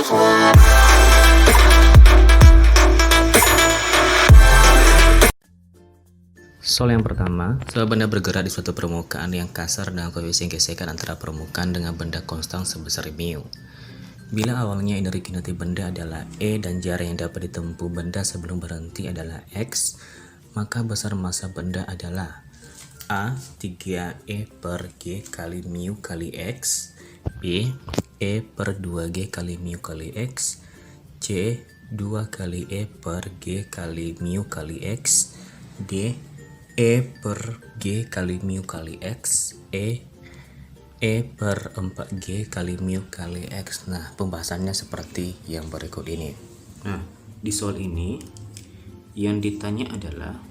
Soal yang pertama, sebuah benda bergerak di suatu permukaan yang kasar dengan koefisien gesekan antara permukaan dengan benda konstan sebesar mu. Bila awalnya energi kinetik benda adalah E dan jarak yang dapat ditempuh benda sebelum berhenti adalah X, maka besar massa benda adalah A 3E per G kali mu kali X, B E per 2G kali mu kali X, C 2 kali E per G kali mu kali X, D E per G kali mu kali X, E per 4G kali mu kali X. Nah, pembahasannya seperti yang berikut ini. Nah, di soal ini yang ditanya adalah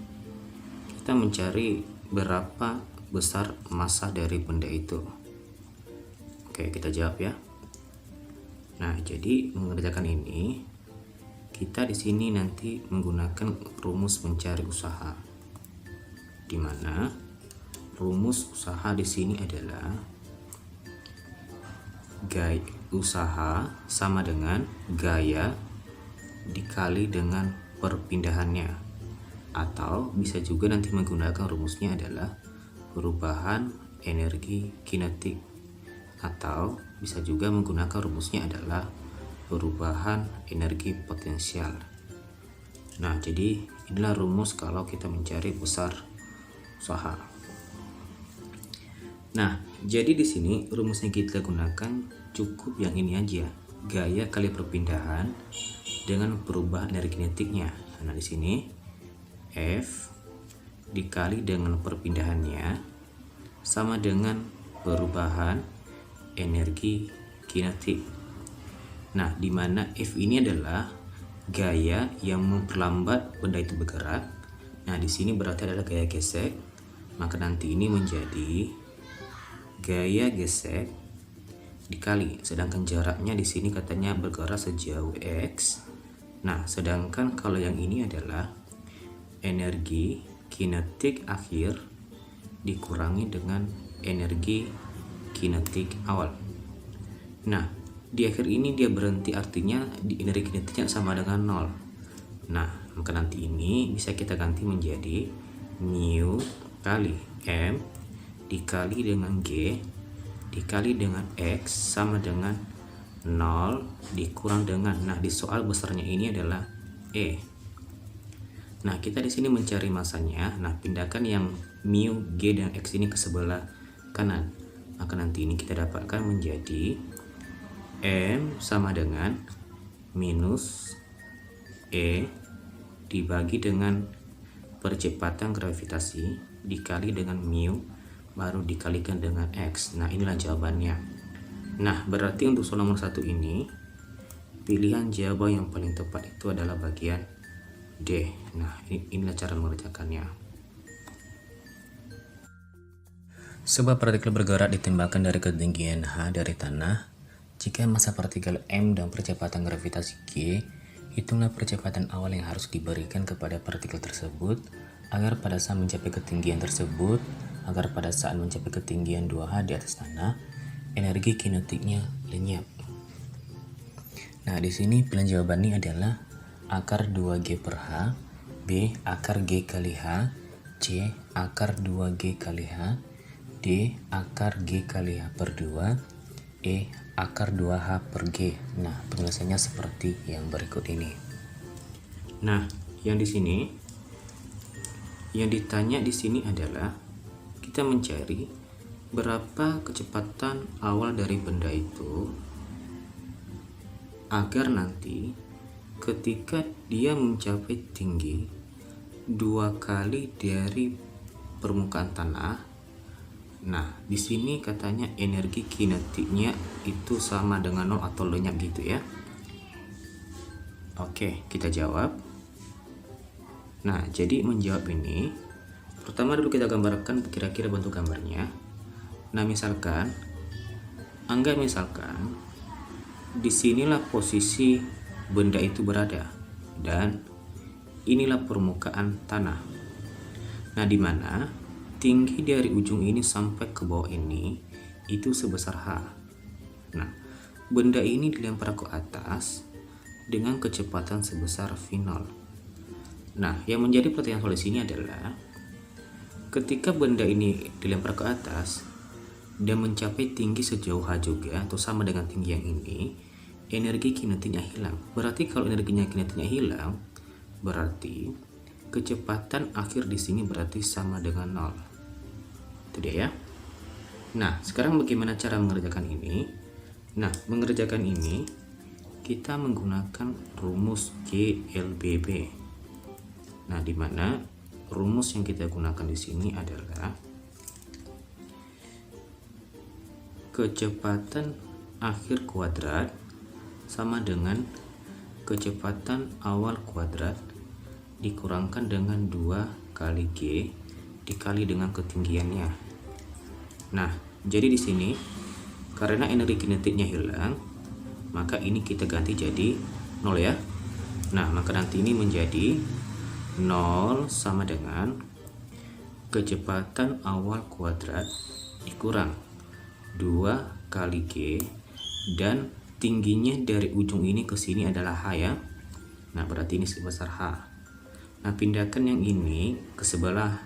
kita mencari berapa besar massa dari benda itu. Oke, kita jawab ya. Nah, jadi mengerjakan ini kita di sini nanti menggunakan rumus mencari usaha, di mana rumus usaha di sini adalah gaya usaha sama dengan gaya dikali dengan perpindahannya, atau bisa juga nanti menggunakan rumusnya adalah perubahan energi kinetik, atau bisa juga menggunakan rumusnya adalah perubahan energi potensial. Nah, jadi inilah rumus kalau kita mencari besar usaha. Nah, jadi di sini rumusnya kita gunakan cukup yang ini aja, gaya kali perpindahan dengan perubahan energi kinetiknya. Nah, di sini F dikali dengan perpindahannya sama dengan perubahan energi kinetik. Nah, di mana F ini adalah gaya yang memperlambat benda itu bergerak. Nah, di sini berarti adalah gaya gesek, maka nanti ini menjadi gaya gesek dikali, sedangkan jaraknya di sini katanya bergerak sejauh X. Nah, sedangkan kalau yang ini adalah energi kinetik akhir dikurangi dengan energi kinetik awal. Nah, di akhir ini dia berhenti, artinya di energi kinetiknya sama dengan 0. Nah, maka nanti ini bisa kita ganti menjadi mu kali M dikali dengan G dikali dengan X sama dengan 0 dikurang dengan, nah di soal besarnya ini adalah E. Nah, kita di sini mencari massanya. Nah, pindahkan yang mu, G, dan X ini ke sebelah kanan. Maka nanti ini kita dapatkan menjadi M sama dengan minus E dibagi dengan percepatan gravitasi dikali dengan mu baru dikalikan dengan X. Nah, inilah jawabannya. Nah, berarti untuk soal nomor 1 ini pilihan jawaban yang paling tepat itu adalah bagian D. Nah, inilah cara mengerjakannya. Sebuah partikel bergerak ditembakkan dari ketinggian H dari tanah. Jika massa partikel M dan percepatan gravitasi G, hitunglah percepatan awal yang harus diberikan kepada partikel tersebut agar pada saat mencapai ketinggian tersebut, agar pada saat mencapai ketinggian 2H di atas tanah, energi kinetiknya lenyap. Nah, di sini pilihan jawabannya adalah akar 2G per H, B akar G kali H, C akar 2G kali H, D akar G kali H per 2, E akar 2H per G. Nah, penyelesaiannya seperti yang berikut ini. Nah, yang di sini yang ditanya di sini adalah kita mencari berapa kecepatan awal dari benda itu agar nanti ketika dia mencapai tinggi 2 kali dari permukaan tanah. Nah, di sini katanya energi kinetiknya itu sama dengan 0 atau lenyap gitu ya. Oke, kita jawab. Nah, jadi menjawab ini, pertama dulu kita gambarkan kira-kira bentuk gambarnya. Nah, misalkan, anggap misalkan disinilah posisi benda itu berada dan inilah permukaan tanah. Nah, di mana tinggi dari ujung ini sampai ke bawah ini itu sebesar H. Nah, benda ini dilempar ke atas dengan kecepatan sebesar V0. Nah, yang menjadi pertanyaan soal sini adalah ketika benda ini dilempar ke atas dan mencapai tinggi sejauh H juga atau sama dengan tinggi yang ini, energi kinetiknya hilang. Berarti kalau energinya kinetiknya hilang, berarti kecepatan akhir di sini berarti sama dengan 0. Itu dia ya. Nah, sekarang bagaimana cara mengerjakan ini? Nah, mengerjakan ini kita menggunakan rumus GLBB. Nah, di mana rumus yang kita gunakan di sini adalah kecepatan akhir kuadrat sama dengan kecepatan awal kuadrat dikurangkan dengan 2 kali G dikali dengan ketinggiannya. Nah, jadi di sini karena energi kinetiknya hilang, maka ini kita ganti jadi 0 ya. Nah, maka nanti ini menjadi 0 sama dengan kecepatan awal kuadrat dikurang 2 kali G, dan tingginya dari ujung ini ke sini adalah H ya. Nah, berarti ini sebesar H. Nah, pindahkan yang ini ke sebelah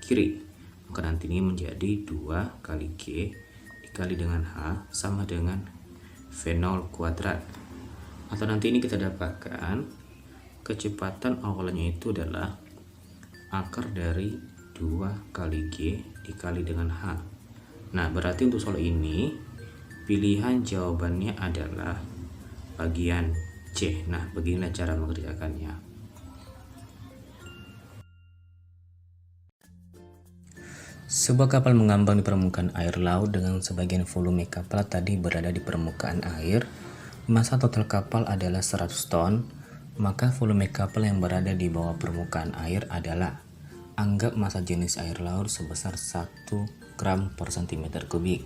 kiri, maka nanti ini menjadi 2 kali G dikali dengan H sama dengan V0 kuadrat. Atau nanti ini kita dapatkan kecepatan awalnya itu adalah akar dari 2 kali G dikali dengan H. Nah, berarti untuk soal ini pilihan jawabannya adalah bagian C. Nah, beginilah cara mengerjakannya. Sebuah kapal mengambang di permukaan air laut dengan sebagian volume kapal tadi berada di permukaan air. Massa total kapal adalah 100 ton, maka volume kapal yang berada di bawah permukaan air adalah, anggap massa jenis air laut sebesar 1 gram per cm kubik.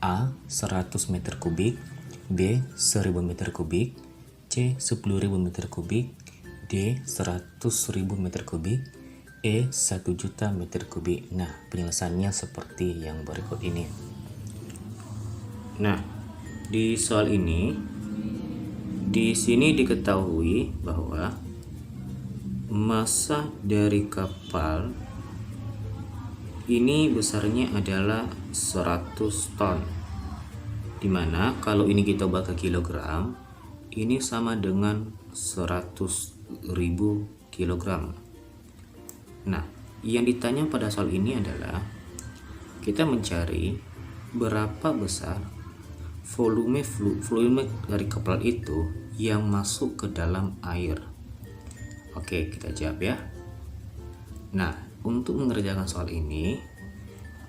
A. 100 meter kubik, B. 1000 meter kubik, C. 10.000 meter kubik, D. 100.000 meter kubik, E. 1 juta meter kubik. Nah, penyelesaiannya seperti yang berikut ini. Nah, di soal ini, di sini diketahui bahwa massa dari kapal ini besarnya adalah 100 ton. Dimana kalau ini kita ubah ke kilogram, ini sama dengan 100.000 kilogram. Nah, yang ditanya pada soal ini adalah kita mencari berapa besar volume dari kapal itu yang masuk ke dalam air. Oke, kita jawab ya. Nah, untuk mengerjakan soal ini,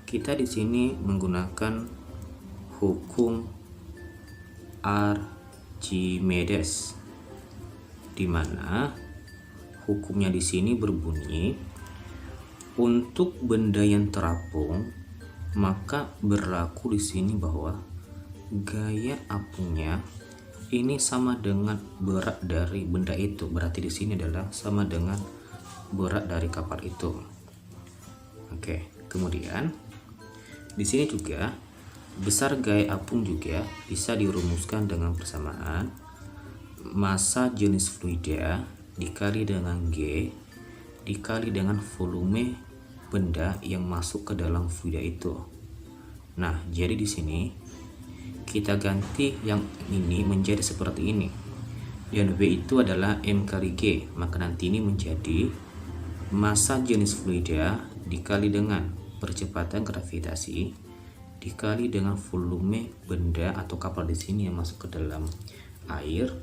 kita di sini menggunakan hukum Archimedes, di mana hukumnya di sini berbunyi untuk benda yang terapung, maka berlaku di sini bahwa gaya apungnya ini sama dengan berat dari benda itu. Berarti di sini adalah sama dengan berat dari kapal itu. Oke, kemudian di sini juga besar gaya apung juga bisa dirumuskan dengan persamaan massa jenis fluida dikali dengan G dikali dengan volume benda yang masuk ke dalam fluida itu. Nah, jadi di sini kita ganti yang ini menjadi seperti ini. Dan V itu adalah M kali G, maka nanti ini menjadi massa jenis fluida dikali dengan percepatan gravitasi dikali dengan volume benda atau kapal di sini yang masuk ke dalam air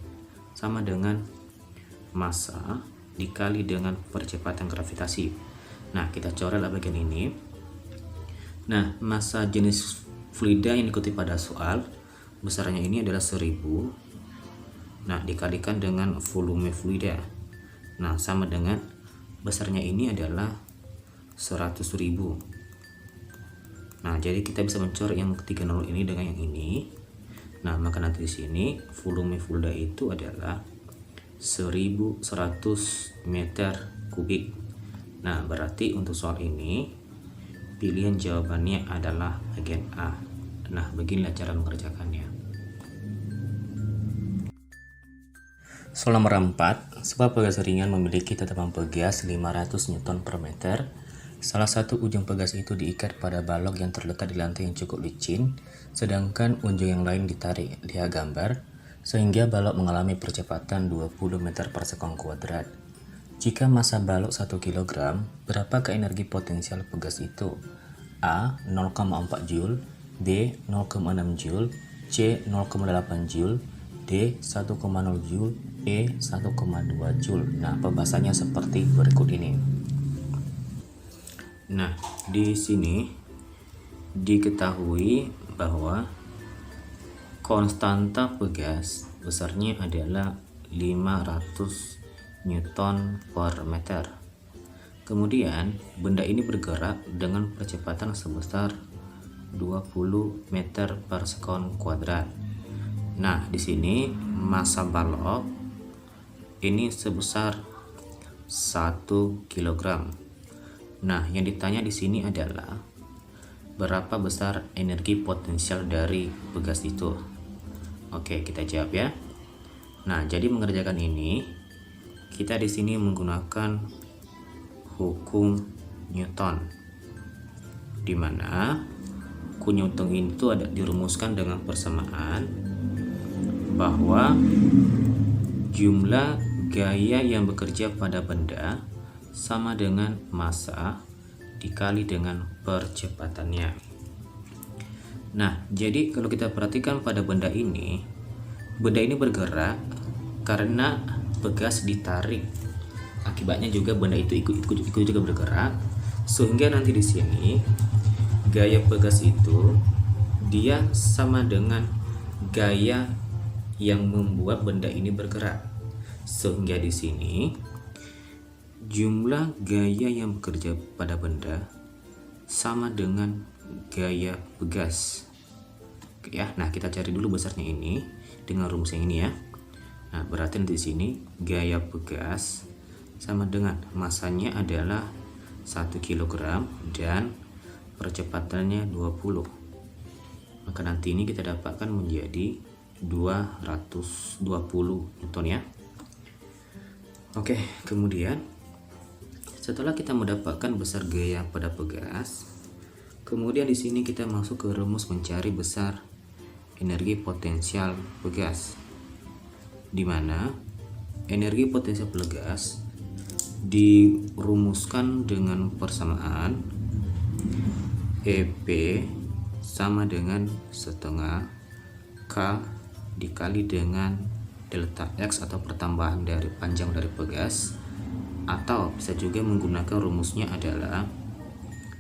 sama dengan massa dikali dengan percepatan gravitasi. Nah, kita coretlah bagian ini. Nah, massa jenis fluida yang dikutip pada soal besarnya ini adalah 1000. Nah, dikalikan dengan volume fluida. Nah, sama dengan besarnya ini adalah 100.000. Nah, jadi kita bisa mencoret yang ketiga nol ini dengan yang ini. Nah, maka nanti di sini volume fluida itu adalah 1100 meter kubik. Nah, berarti untuk soal ini pilihan jawabannya adalah bagian A. Nah, beginilah cara mengerjakannya. Soal nomor 4, sebuah pegas ringan memiliki tetapan pegas 500 Newton per meter. Salah satu ujung pegas itu diikat pada balok yang terletak di lantai yang cukup licin, sedangkan ujung yang lain ditarik. Lihat gambar, sehingga balok mengalami percepatan 20 meter per sekon kuadrat. Jika massa balok 1 kg, berapakah energi potensial pegas itu? A. 0,4 Joule, B. 0,6 Joule, C. 0,8 Joule, D. 1,0 Joule, E. 1,2 Joule. Nah, pembahasannya seperti berikut ini. Nah, di sini diketahui bahwa konstanta pegas besarnya adalah 500 Newton per meter. Kemudian, benda ini bergerak dengan percepatan sebesar 20 meter per sekon kuadrat. Nah, di sini massa balok ini sebesar 1 kg. Nah, yang ditanya di sini adalah berapa besar energi potensial dari pegas itu. Oke, kita jawab ya. Nah, jadi mengerjakan ini kita di sini menggunakan hukum Newton, di mana hukum Newton itu ada dirumuskan dengan persamaan bahwa jumlah gaya yang bekerja pada benda sama dengan massa dikali dengan percepatannya. Nah, jadi kalau kita perhatikan pada benda ini bergerak karena pegas ditarik. Akibatnya juga benda itu ikut juga bergerak, sehingga nanti di sini gaya pegas itu dia sama dengan gaya yang membuat benda ini bergerak. Sehingga di sini jumlah gaya yang bekerja pada benda sama dengan gaya pegas. Oke ya, nah kita cari dulu besarnya ini dengan rumus yang ini ya. Nah, berarti di sini gaya pegas sama dengan massanya adalah 1 kg dan percepatannya 20. Maka nanti ini kita dapatkan menjadi 220 Newton ya. Oke, kemudian setelah kita mendapatkan besar gaya pada pegas, kemudian di sini kita masuk ke rumus mencari besar energi potensial pegas, di mana energi potensial pegas dirumuskan dengan persamaan EP sama dengan setengah K dikali dengan delta X atau pertambahan dari panjang dari pegas, atau bisa juga menggunakan rumusnya adalah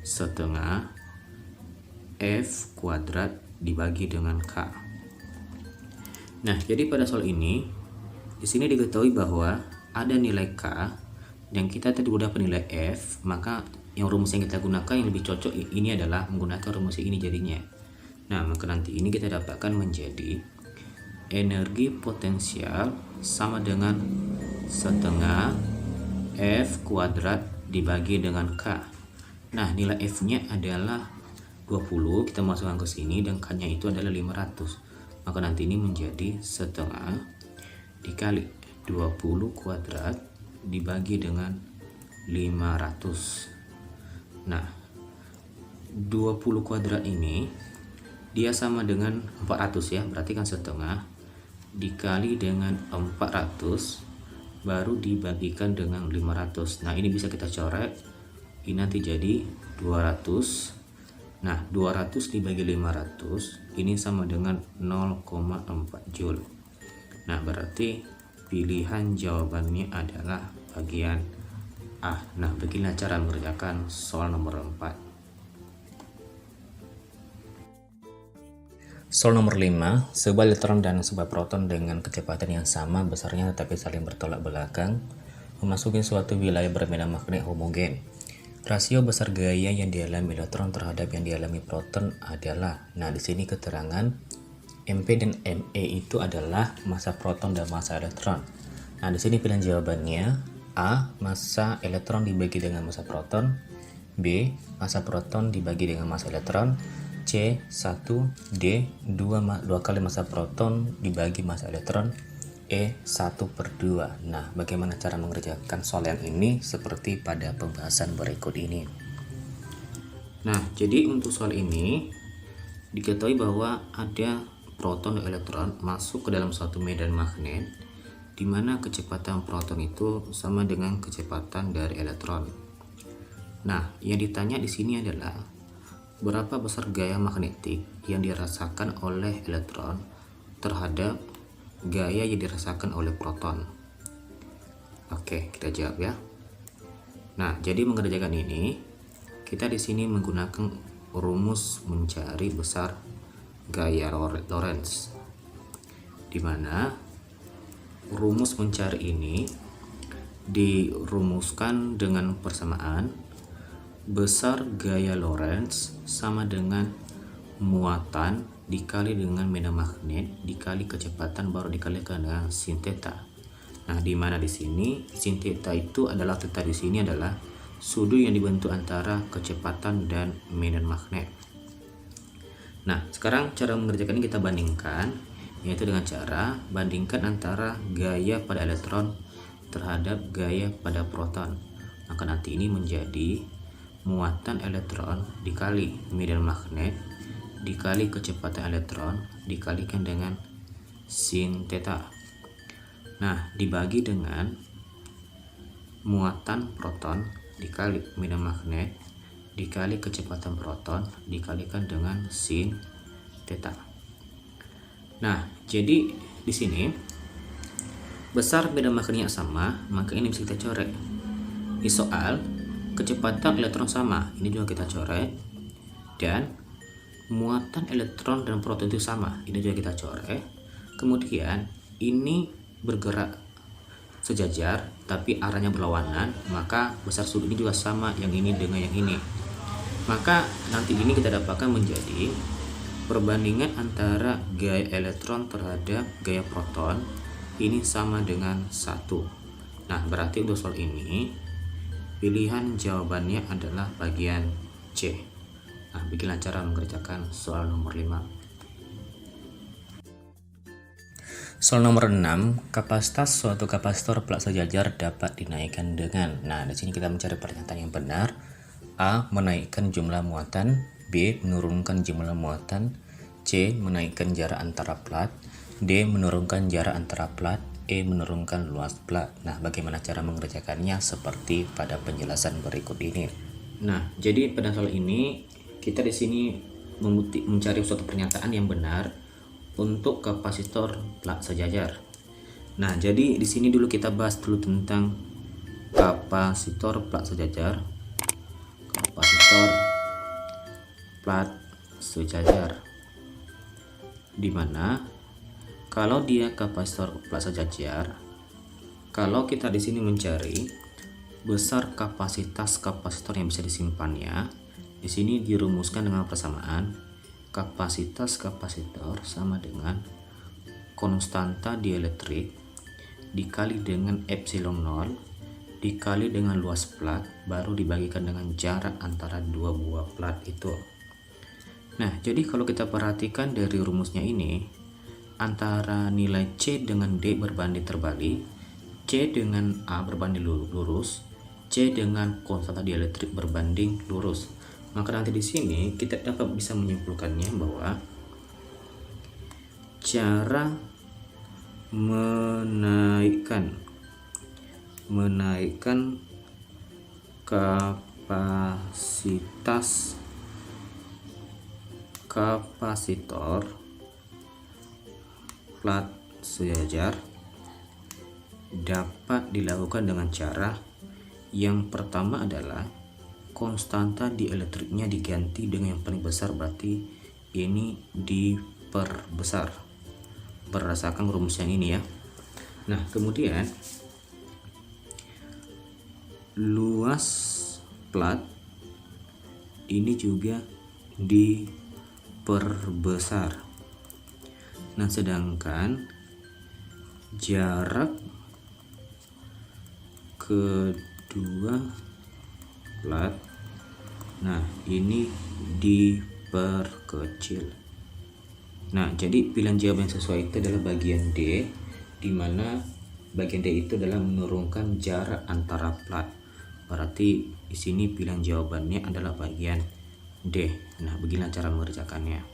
setengah F kuadrat dibagi dengan K. Nah, jadi pada soal ini di sini diketahui bahwa ada nilai K dan kita tadi udah penilai F, maka yang rumus yang kita gunakan yang lebih cocok ini adalah menggunakan rumus ini jadinya. Nah, maka nanti ini kita dapatkan menjadi energi potensial sama dengan setengah F kuadrat dibagi dengan K. Nah, nilai F-nya adalah 20, kita masukkan ke sini dan K-nya itu adalah 500. Maka nanti ini menjadi setengah dikali 20 kuadrat dibagi dengan 500. Nah, 20 kuadrat ini dia sama dengan 400 ya, berarti kan setengah dikali dengan 400 baru dibagikan dengan 500. Nah, ini bisa kita coret, ini nanti jadi 200. Nah, 200 dibagi 500 ini sama dengan 0,4 Joule. Nah, berarti pilihan jawabannya adalah bagian A. Nah, beginilah cara mengerjakan soal nomor 4. Soal nomor 5, sebuah elektron dan sebuah proton dengan kecepatan yang sama besarnya tetapi saling bertolak belakang memasuki suatu wilayah bermedan magnet homogen. Rasio besar gaya yang dialami elektron terhadap yang dialami proton adalah, nah di sini keterangan MP dan ME itu adalah massa proton dan massa elektron. Nah, di sini pilihan jawabannya A, massa elektron dibagi dengan massa proton, B, massa proton dibagi dengan massa elektron, C, 1, D, 2 kali massa proton dibagi massa elektron, E1/2. Nah, bagaimana cara mengerjakan soal yang ini seperti pada pembahasan berikut ini. Nah, jadi untuk soal ini diketahui bahwa ada proton dan elektron masuk ke dalam suatu medan magnet di mana kecepatan proton itu sama dengan kecepatan dari elektron. Nah, yang ditanya di sini adalah berapa besar gaya magnetik yang dirasakan oleh elektron terhadap gaya yang dirasakan oleh proton. Oke, kita jawab ya. Nah, jadi mengerjakan ini, kita di sini menggunakan rumus mencari besar gaya Lorentz, di mana rumus mencari ini dirumuskan dengan persamaan besar gaya Lorentz sama dengan muatan dikali dengan medan magnet dikali kecepatan baru dikalikan dengan sin theta. Nah, di mana di sini sin theta itu adalah theta di sini adalah sudut yang dibentuk antara kecepatan dan medan magnet. Nah, sekarang cara mengerjakan ini kita bandingkan, yaitu dengan cara bandingkan antara gaya pada elektron terhadap gaya pada proton. Maka nanti ini menjadi muatan elektron dikali medan magnet dikali kecepatan elektron dikalikan dengan sin theta. Nah, dibagi dengan muatan proton dikali medan magnet dikali kecepatan proton dikalikan dengan sin theta. Nah, jadi di sini besar medan magnetnya sama, maka ini bisa kita coret. Di soal kecepatan elektron sama, ini juga kita coret, dan muatan elektron dan proton itu sama, ini juga kita coret. Kemudian ini bergerak sejajar tapi arahnya berlawanan, maka besar sudut ini juga sama yang ini dengan yang ini. Maka nanti ini kita dapatkan menjadi perbandingan antara gaya elektron terhadap gaya proton ini sama dengan 1. Nah, berarti untuk soal ini pilihan jawabannya adalah bagian C. Nah, beginilah cara mengerjakan soal nomor 5. Soal nomor 6, kapasitas suatu kapasitor plak sejajar dapat dinaikkan dengan. Nah, di sini kita mencari pernyataan yang benar. A. Menaikkan jumlah muatan. B. Menurunkan jumlah muatan. C. Menaikkan jarak antara plat. D. Menurunkan jarak antara plat. E. Menurunkan luas plat. Nah, bagaimana cara mengerjakannya seperti pada penjelasan berikut ini. Nah, jadi pada soal ini kita di sini mencari suatu pernyataan yang benar untuk kapasitor plak sejajar. Nah, jadi di sini dulu kita bahas dulu tentang kapasitor plak sejajar. Kapasitor plat sejajar, di mana kalau dia kapasitor plat sejajar, kalau kita di sini mencari besar kapasitas kapasitor yang bisa disimpannya, di sini dirumuskan dengan persamaan kapasitas kapasitor sama dengan konstanta dielektrik dikali dengan epsilon 0 dikali dengan luas plat baru dibagikan dengan jarak antara dua buah plat itu. Nah, jadi kalau kita perhatikan dari rumusnya ini, antara nilai C dengan D berbanding terbalik, C dengan A berbanding lurus, C dengan konstanta dielektrik berbanding lurus. Maka nanti di sini kita dapat bisa menyimpulkannya bahwa cara menaikkan kapasitas kapasitor plat sejajar dapat dilakukan dengan cara yang pertama adalah konstanta dielektriknya diganti dengan yang paling besar, berarti ini diperbesar berdasarkan rumus yang ini ya. Nah, kemudian luas plat ini juga diperbesar. Nah, sedangkan jarak kedua plat, nah ini diperkecil. Nah, jadi pilihan jawaban yang sesuai itu adalah bagian D, di mana bagian D itu adalah menurunkan jarak antara plat. Berarti di sini pilihan jawabannya adalah bagian D. Nah, beginilah cara mengerjakannya.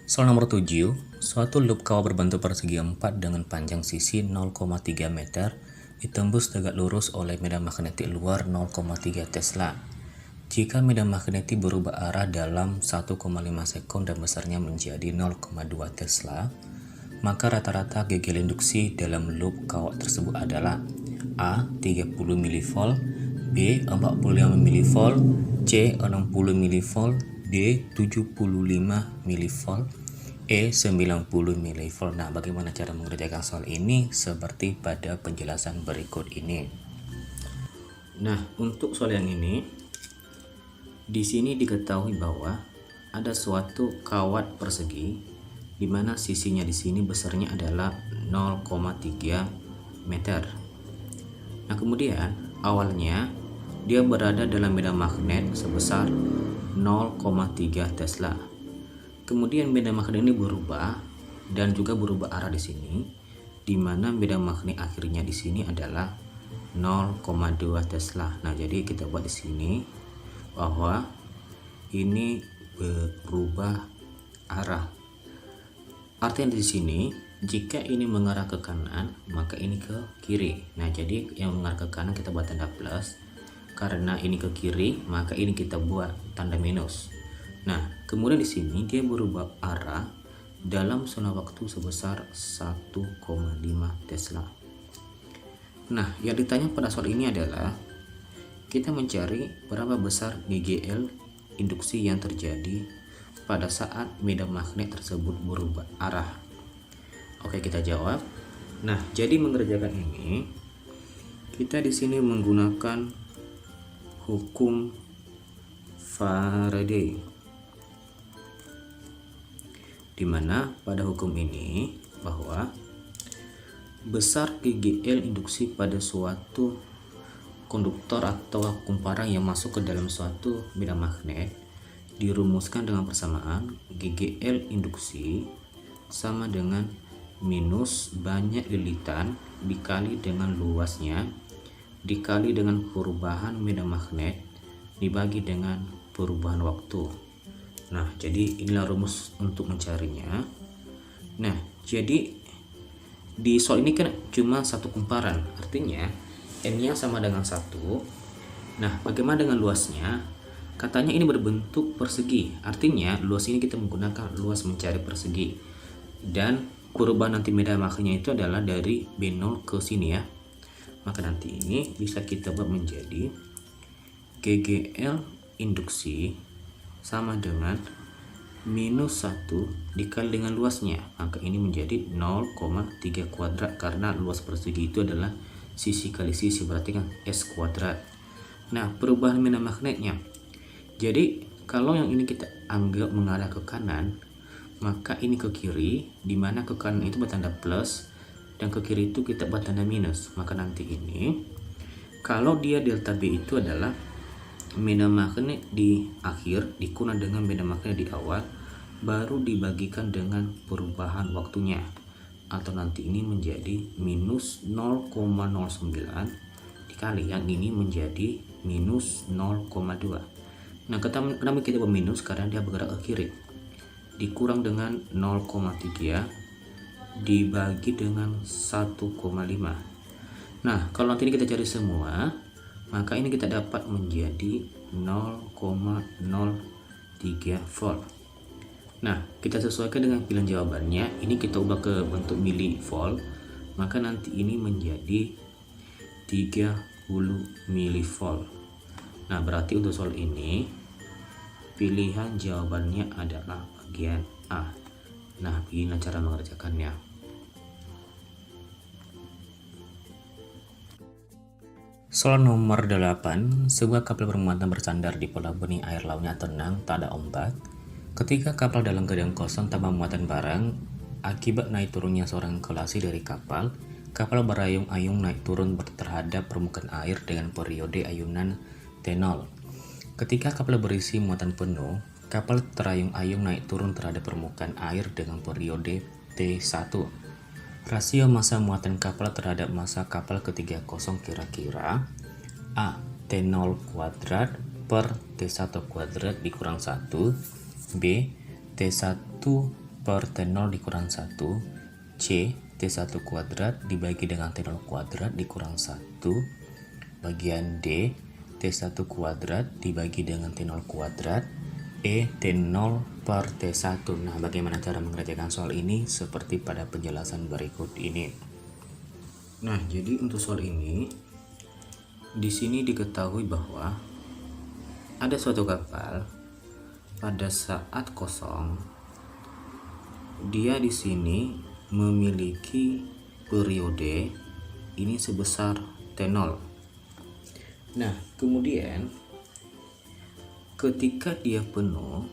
Soal nomor 7, suatu loop kawah berbentuk persegi 4 dengan panjang sisi 0,3 meter ditembus tegak lurus oleh medan magnetik luar 0,3 Tesla. Jika medan magnetik berubah arah dalam 1,5 sekund dan besarnya menjadi 0,2 Tesla, maka rata-rata gegel induksi dalam loop kawah tersebut adalah A. 30 mV, B. 45 mV, C. 60 mV, D. 75 mV, E. 90 mV. Nah, bagaimana cara mengerjakan soal ini? Seperti pada penjelasan berikut ini. Nah, untuk soal yang ini, di sini diketahui bahwa ada suatu kawat persegi di mana sisinya di sini besarnya adalah 0,3 meter. Nah, kemudian awalnya dia berada dalam medan magnet sebesar 0,3 Tesla. Kemudian medan magnet ini berubah dan juga berubah arah di sini, di mana medan magnet akhirnya di sini adalah 0,2 Tesla. Nah, jadi kita buat di sini bahwa ini berubah arah. Artinya di sini jika ini mengarah ke kanan, maka ini ke kiri. Nah, jadi yang mengarah ke kanan kita buat tanda plus. Karena ini ke kiri, maka ini kita buat tanda minus. Nah, kemudian di sini dia berubah arah dalam zona waktu sebesar 1,5 Tesla. Nah, yang ditanya pada soal ini adalah kita mencari berapa besar GGL induksi yang terjadi pada saat medan magnet tersebut berubah arah. Oke, kita jawab. Nah, jadi mengerjakan ini kita di sini menggunakan hukum Faraday, di mana pada hukum ini bahwa besar GGL induksi pada suatu konduktor atau kumparan yang masuk ke dalam suatu medan magnet dirumuskan dengan persamaan GGL induksi sama dengan minus banyak lilitan dikali dengan luasnya dikali dengan perubahan medan magnet dibagi dengan perubahan waktu. Nah, jadi inilah rumus untuk mencarinya. Nah, jadi di soal ini kan cuma satu kumparan, artinya N-nya sama dengan 1. Nah, bagaimana dengan luasnya? Katanya ini berbentuk persegi, artinya luas ini kita menggunakan luas mencari persegi. Dan perubahan nanti medan magnetnya itu adalah dari B0 ke sini ya. Maka nanti ini bisa kita buat menjadi GGL induksi sama dengan minus 1 dikali dengan luasnya. Maka ini menjadi 0,3 kuadrat karena luas persegi itu adalah sisi kali sisi, berarti kan S kuadrat. Nah, perubahan medan magnetnya. Jadi kalau yang ini kita anggap mengarah ke kanan, maka ini ke kiri, di mana ke kanan itu bertanda plus dan ke kiri itu kita buat tanda minus. Maka nanti ini kalau dia delta B itu adalah medan magnet di akhir dikurang dengan medan magnet di awal, baru dibagikan dengan perubahan waktunya, atau nanti ini menjadi minus 0,09 dikali yang ini menjadi minus 0,2. Nah, kenapa kita minus? Karena dia bergerak ke kiri, dikurang dengan 0,3 dibagi dengan 1,5. Nah, kalau nanti ini kita cari semua, maka ini kita dapat menjadi 0,03 volt. Nah, kita sesuaikan dengan pilihan jawabannya. Ini kita ubah ke bentuk milivolt, maka nanti ini menjadi 30 milivolt. Nah, berarti untuk soal ini pilihan jawabannya adalah bagian A. Nah, begini cara mengerjakannya. Soal nomor 8, sebuah kapal bermuatan bersandar di pulau bening air lautnya tenang, tak ada ombak. Ketika kapal dalam keadaan kosong tanpa muatan barang, akibat naik turunnya seorang kolasi dari kapal berayung-ayung naik turun terhadap permukaan air dengan periode ayunan T0. Ketika kapal berisi muatan penuh, kapal terayung-ayung naik turun terhadap permukaan air dengan periode T1. Rasio massa muatan kapal terhadap massa kapal ketiga kosong kira-kira A. T0 kuadrat per T1 kuadrat dikurang 1, B. T1 per T0 dikurang 1, C. T1 kuadrat dibagi dengan T0 kuadrat dikurang 1, bagian D. T1 kuadrat dibagi dengan T0 kuadrat, E. T0 per T1. Nah, bagaimana cara mengerjakan soal ini? Seperti pada penjelasan berikut ini. Nah, jadi untuk soal ini, di sini diketahui bahwa ada suatu kapal pada saat kosong, dia di sini memiliki periode ini sebesar T0. Nah, kemudian ketika dia penuh,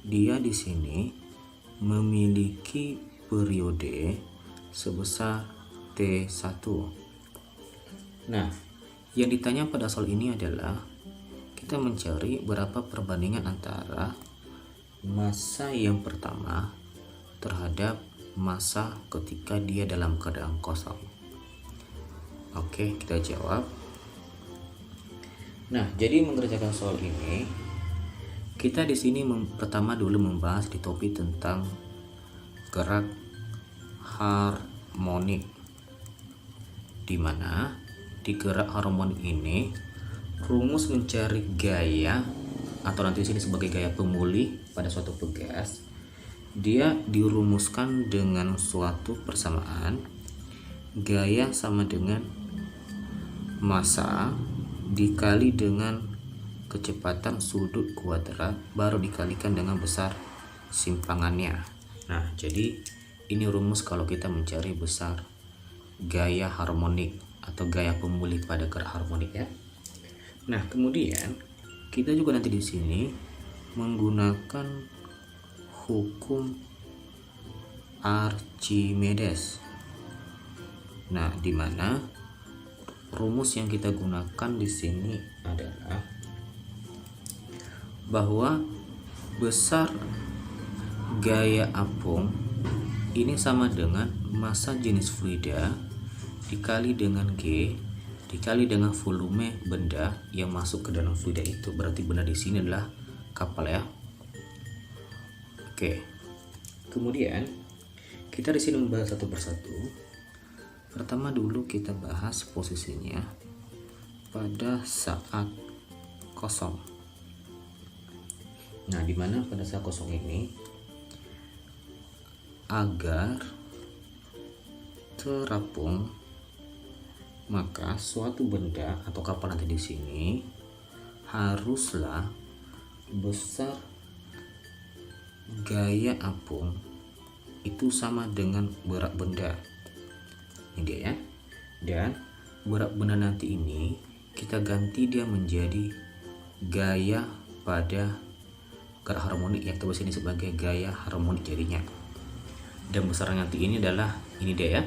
dia di sini memiliki periode sebesar T1. Nah, yang ditanya pada soal ini adalah kita mencari berapa perbandingan antara massa yang pertama terhadap massa ketika dia dalam keadaan kosong. Oke, kita jawab. Nah, jadi mengerjakan soal ini, kita di sini pertama dulu membahas di topik tentang gerak harmonik, di mana di gerak harmonik ini rumus mencari gaya atau nanti di sini sebagai gaya pemulih pada suatu pegas, dia dirumuskan dengan suatu persamaan gaya sama dengan massa dikali dengan kecepatan sudut kuadrat baru dikalikan dengan besar simpangannya. Nah, jadi ini rumus kalau kita mencari besar gaya harmonik atau gaya pemulih pada gerak harmonik ya. Nah, kemudian kita juga nanti di sini menggunakan hukum Archimedes. Nah, di mana rumus yang kita gunakan di sini adalah bahwa besar gaya apung ini sama dengan massa jenis fluida dikali dengan G dikali dengan volume benda yang masuk ke dalam fluida itu. Berarti benda di sini adalah kapal ya. Oke. Kemudian kita di sini membahas satu persatu. Pertama dulu kita bahas posisinya pada saat kosong. Nah, di mana pada saat kosong ini agar terapung, maka suatu benda atau kapal nanti di sini haruslah besar gaya apung itu sama dengan berat benda. Ini dia ya. Dan berat benda nanti ini kita ganti dia menjadi gaya pada gerak harmonik yang kita sini sebagai gaya harmonik jadinya. Dan besar nanti ini adalah ini dia ya.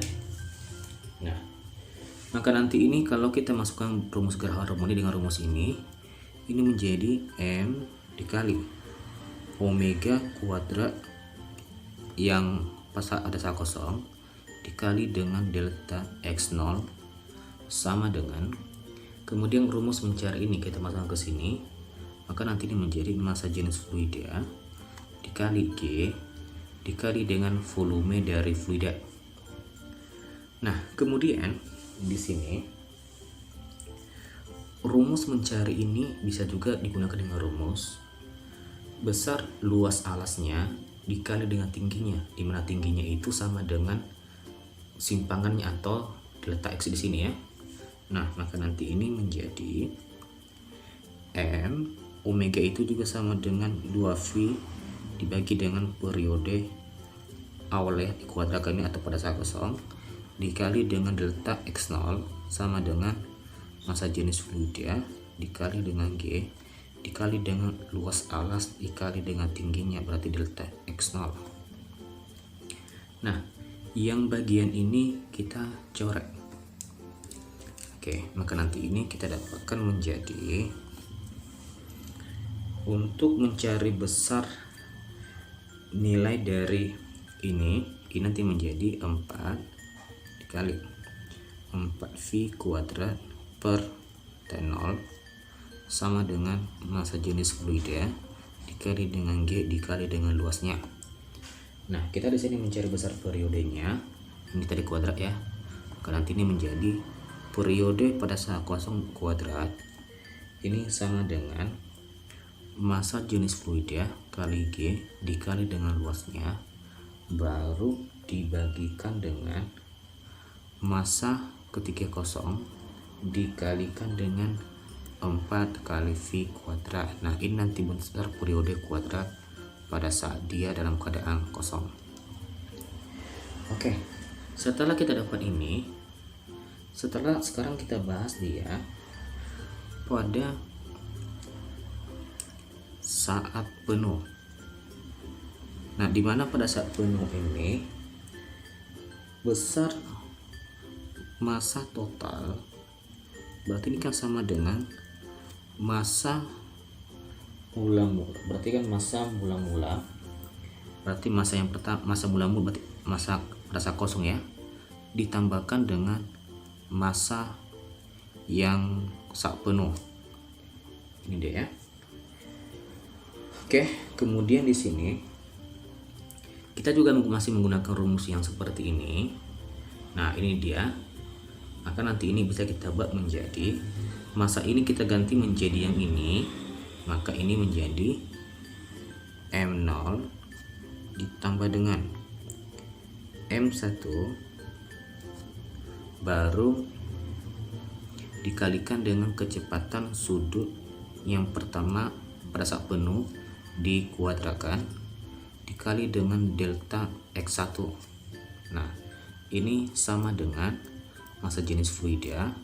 Nah, maka nanti ini kalau kita masukkan rumus gerak harmonik dengan rumus ini menjadi M dikali omega kuadrat yang pas ada saat kosong dikali dengan delta X0 sama dengan, kemudian rumus mencari ini kita masukkan ke sini, maka nanti ini menjadi massa jenis fluida dikali G dikali dengan volume dari fluida. Nah, kemudian di sini rumus mencari ini bisa juga digunakan dengan rumus besar luas alasnya dikali dengan tingginya, di mana tingginya itu sama dengan simpangannya atau delta X di sini ya. Nah, maka nanti ini menjadi M omega itu juga sama dengan 2V dibagi dengan periode awal ya, dikuadratkan ini atau pada saat kosong dikali dengan delta X0 sama dengan massa jenis fluida dikali dengan G dikali dengan luas alas dikali dengan tingginya, berarti delta X0. Nah, yang bagian ini kita coret. Oke, maka nanti ini kita dapatkan menjadi, untuk mencari besar nilai dari ini ini nanti menjadi 4 dikali 4V kuadrat per T0 sama dengan massa jenis fluida dikali dengan G dikali dengan luasnya. Nah, kita di sini mencari besar periodenya. Ini tadi kuadrat ya. Maka nanti ini menjadi periode pada saat kosong kuadrat. Ini sama dengan massa jenis fluida kali G dikali dengan luasnya, baru dibagikan dengan massa ketika kosong dikalikan dengan 4 kali V kuadrat. Nah, ini nanti besar periode kuadrat pada saat dia dalam keadaan kosong. Oke, setelah kita dapat ini, sekarang kita bahas dia pada saat penuh. Nah, dimana pada saat penuh ini besar massa total, berarti ini kan sama dengan massa mula-mula. Berarti kan massa mula-mula, berarti massa yang pertama, massa mula-mula berarti massa pada saat kosong ya, ditambahkan dengan massa yang saat penuh. Ini dia ya. Oke, kemudian di sini kita juga masih menggunakan rumus yang seperti ini. Nah, ini dia. Maka nanti ini bisa kita buat menjadi massa ini kita ganti menjadi yang ini. Maka ini menjadi M0 ditambah dengan M1 baru dikalikan dengan kecepatan sudut yang pertama pada saat penuh dikuadratkan dikali dengan delta X1. Nah, ini sama dengan massa jenis fluida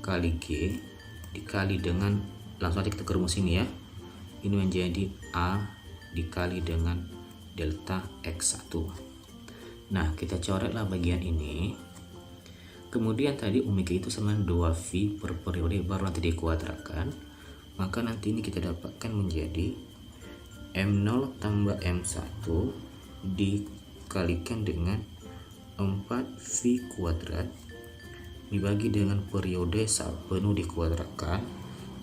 kali G dikali dengan, langsung aja kita ke rumus ini ya, ini menjadi A dikali dengan delta X1. Nah, kita coretlah bagian ini. Kemudian tadi omega itu sama 2V per periode, baru nanti dikuadratkan. Maka nanti ini kita dapatkan menjadi M0 tambah M1 dikalikan dengan 4V kuadrat dibagi dengan periode saat penuh dikuadratkan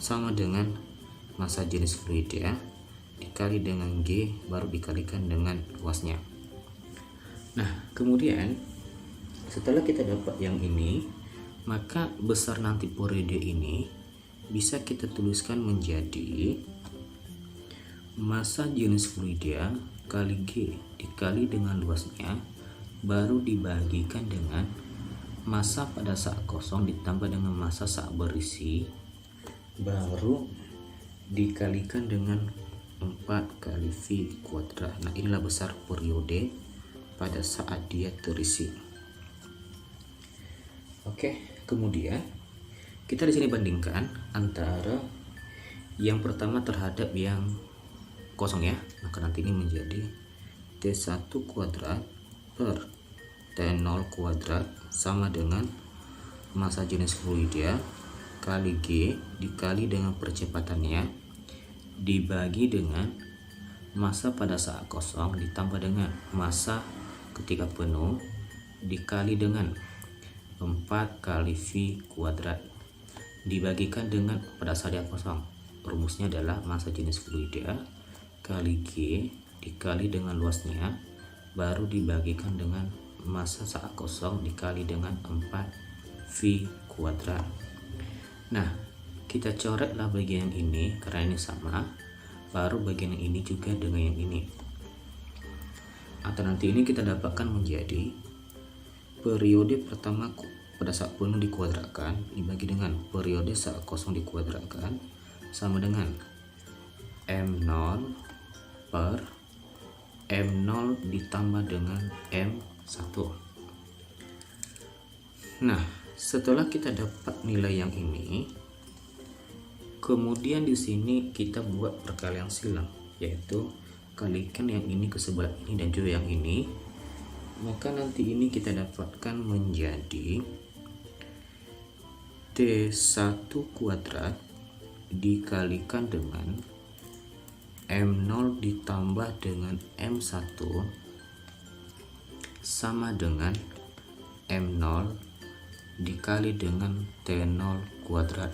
sama dengan massa jenis fluida dikali dengan G baru dikalikan dengan luasnya. Nah, kemudian setelah kita dapat yang ini, maka besar nanti periode ini bisa kita tuliskan menjadi massa jenis fluida kali G dikali dengan luasnya baru dibagikan dengan massa pada saat kosong ditambah dengan massa saat berisi baru dikalikan dengan 4 kali V kuadrat. Nah, inilah besar periode pada saat dia terisi. Oke, kemudian kita di sini bandingkan antara yang pertama terhadap yang kosong ya. Maka nanti ini menjadi T1 kuadrat per T0 kuadrat sama dengan massa jenis fluida kali G dikali dengan percepatannya dibagi dengan massa pada saat kosong ditambah dengan massa ketika penuh dikali dengan 4 kali V kuadrat dibagikan dengan pada saat dia kosong. Rumusnya adalah massa jenis fluida kali G dikali dengan luasnya baru dibagikan dengan massa saat kosong dikali dengan 4V kuadrat. Nah, kita coretlah bagian ini karena ini sama, baru bagian yang ini juga dengan yang ini. Atau nanti ini kita dapatkan menjadi periode pertama pada saat penuh dikuadratkan dibagi dengan periode saat kosong dikuadratkan sama dengan M0 per M0 ditambah dengan M1. Nah, setelah kita dapat nilai yang ini, kemudian di sini kita buat perkalian silang, yaitu kalikan yang ini ke sebelah ini dan juga yang ini. Maka nanti ini kita dapatkan menjadi T1 kuadrat dikalikan dengan M0 ditambah dengan M1 sama dengan M0 dikali dengan T0 kuadrat.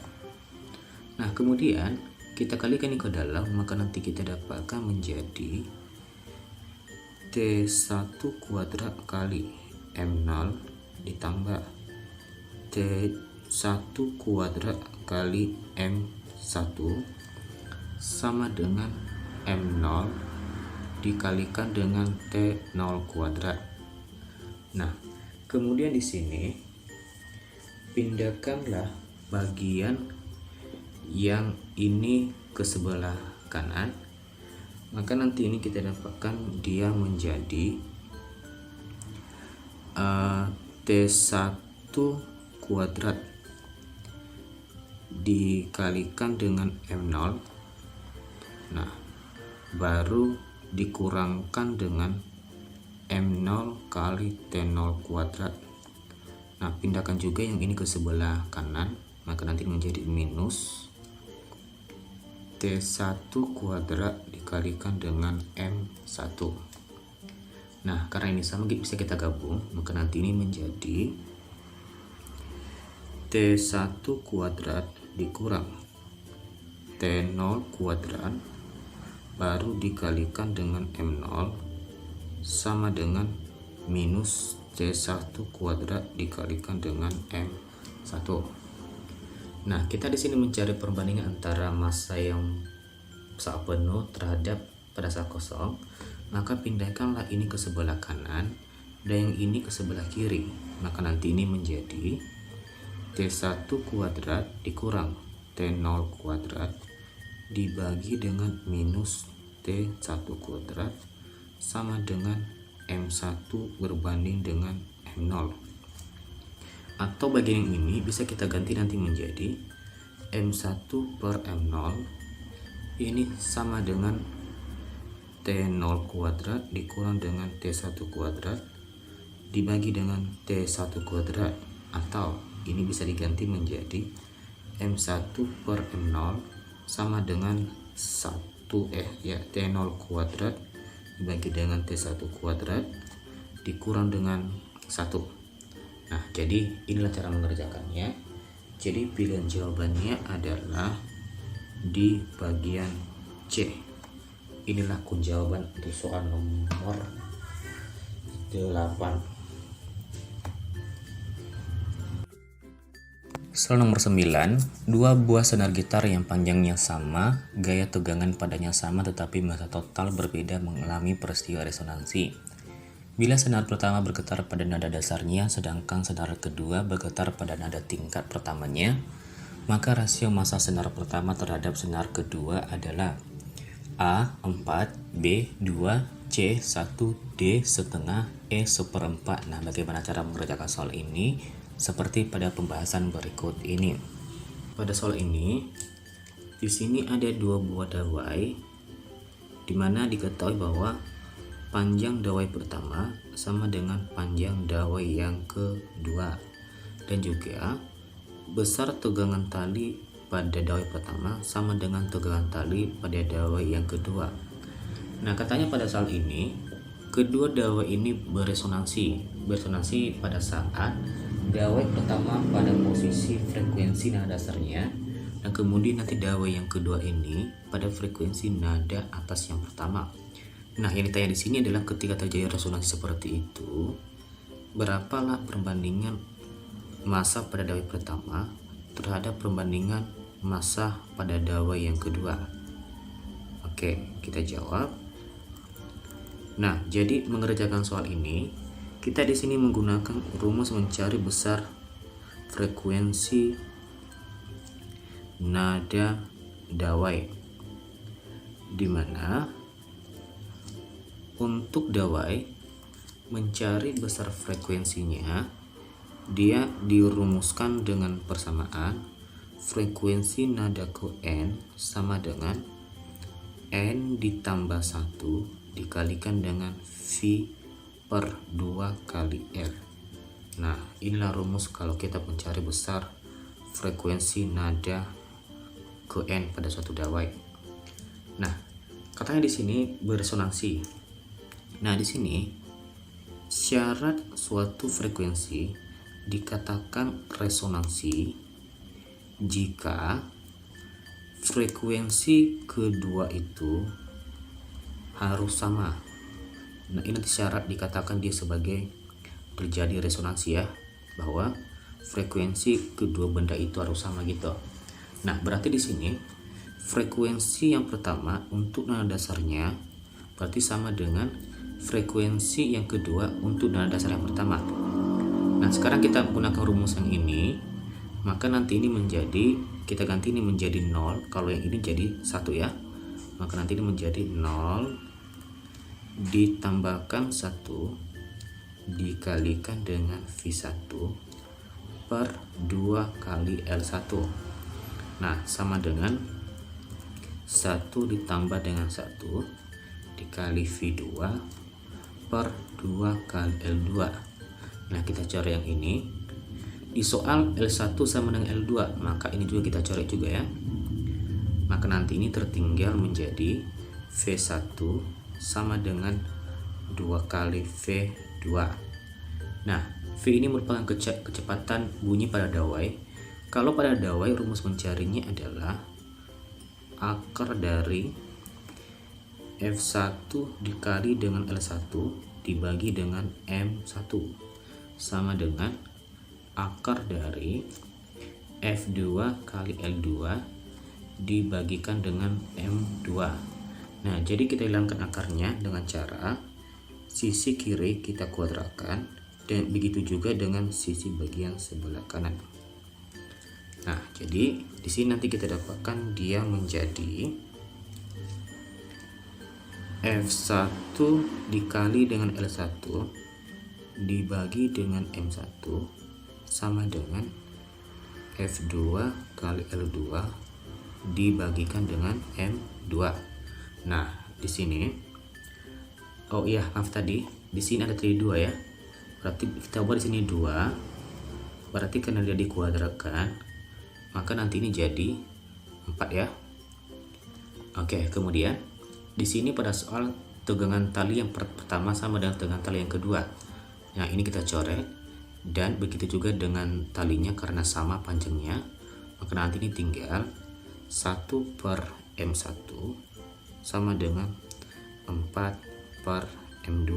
Nah, kemudian kita kalikan ini ke dalam, maka nanti kita dapatkan menjadi T1 kuadrat kali M0 ditambah T1 kuadrat kali M1 sama dengan M0 dikalikan dengan T0 kuadrat. Nah, kemudian di sini pindahkanlah bagian yang ini ke sebelah kanan, maka nanti ini kita dapatkan dia menjadi T1 kuadrat dikalikan dengan M0, nah baru dikurangkan dengan M0 kali T0 kuadrat. Nah, pindahkan juga yang ini ke sebelah kanan, maka nanti menjadi minus T1 kuadrat dikalikan dengan M1. Nah, karena ini sama bisa kita gabung, maka nanti ini menjadi T1 kuadrat dikurang T0 kuadrat baru dikalikan dengan M0 sama dengan minus T1 kuadrat dikalikan dengan M1. Nah, kita di sini mencari perbandingan antara massa yang saat penuh terhadap pada saat kosong, maka pindahkanlah ini ke sebelah kanan dan yang ini ke sebelah kiri, maka nanti ini menjadi T1 kuadrat dikurang T0 kuadrat dibagi dengan minus T1 kuadrat sama dengan M1 berbanding dengan M0. Atau bagian ini bisa kita ganti nanti menjadi M1 per M0 ini sama dengan T0 kuadrat dikurang dengan T1 kuadrat dibagi dengan T1 kuadrat, atau ini bisa diganti menjadi M1 per M0 sama dengan T0 kuadrat dibagi dengan T1 kuadrat dikurang dengan 1. Nah, jadi inilah cara mengerjakannya. Jadi pilihan jawabannya adalah di bagian C. Inilah jawaban untuk soal nomor 8. Soal nomor 9, dua buah senar gitar yang panjangnya sama, gaya tegangan padanya sama tetapi massa total berbeda mengalami peristiwa resonansi. Bila senar pertama bergetar pada nada dasarnya, sedangkan senar kedua bergetar pada nada tingkat pertamanya, maka rasio massa senar pertama terhadap senar kedua adalah A 4, B 2, C 1, D setengah, E seperempat. Nah, bagaimana cara mengerjakan soal ini? Seperti pada pembahasan berikut ini. Pada soal ini, di sini ada dua buah dawai, di mana diketahui bahwa panjang dawai pertama sama dengan panjang dawai yang kedua, dan juga besar tegangan tali pada dawai pertama sama dengan tegangan tali pada dawai yang kedua. Nah, katanya pada soal ini kedua dawai ini beresonansi pada saat dawai pertama pada posisi frekuensi nada dasarnya, dan kemudian nanti dawai yang kedua ini pada frekuensi nada atas yang pertama. Nah, yang ditanya di sini adalah ketika terjadi resonansi seperti itu, berapalah perbandingan massa pada dawai pertama terhadap perbandingan massa pada dawai yang kedua. Oke, kita jawab. Nah, jadi mengerjakan soal ini, kita di sini menggunakan rumus mencari besar frekuensi nada dawai, di mana untuk dawai mencari besar frekuensinya, dia dirumuskan dengan persamaan frekuensi nada ke N sama dengan N ditambah 1 dikalikan dengan V per 2 kali R. Nah, inilah rumus kalau kita mencari besar frekuensi nada ke N pada suatu dawai. Nah, katanya di sini beresonansi. Nah, di sini Syarat suatu frekuensi dikatakan resonansi jika frekuensi kedua itu harus sama. Nah, ini nanti syarat dikatakan dia sebagai terjadi resonansi ya, bahwa frekuensi kedua benda itu harus sama gitu. Nah, berarti di sini frekuensi yang pertama untuk nada dasarnya berarti sama dengan frekuensi yang kedua untuk nada dasar yang pertama. Nah, sekarang kita gunakan rumus yang ini, maka nanti ini menjadi, kita ganti ini menjadi 0, kalau yang ini jadi 1 ya. Maka nanti ini menjadi 0 ditambahkan 1 dikalikan dengan V1 per 2 kali L1. Nah, sama dengan 1 ditambah dengan 1 dikali V2 per 2 kali L2. Nah, kita cari yang ini. Di soal L1 sama dengan L2, maka ini juga kita cari juga ya. Maka nanti ini tertinggal menjadi V1 sama dengan 2 kali V2. Nah, V ini merupakan kecepatan bunyi pada dawai. Kalau pada dawai rumus mencarinya adalah akar dari F1 dikali dengan L1 dibagi dengan M1 sama dengan akar dari F2 kali L2 dibagikan dengan M2. Nah, jadi kita hilangkan akarnya dengan cara sisi kiri kita kuadratkan, dan begitu juga dengan sisi bagian sebelah kanan. Nah, jadi di sini nanti kita dapatkan dia menjadi F1 dikali dengan L1 dibagi dengan M1 sama dengan F2 kali L2 dibagikan dengan M2. Nah, di sini, oh iya, maaf tadi, di sini ada tadi 2 ya. Berarti kita buat di sini 2. Berarti karena dia dikuadratkan, maka nanti ini jadi 4 ya. Oke, kemudian di sini pada soal tegangan tali yang pertama sama dengan tegangan tali yang kedua. Nah, ini kita coret, dan begitu juga dengan talinya karena sama panjangnya, maka nanti ini tinggal 1 per M1 sama dengan 4 per M2.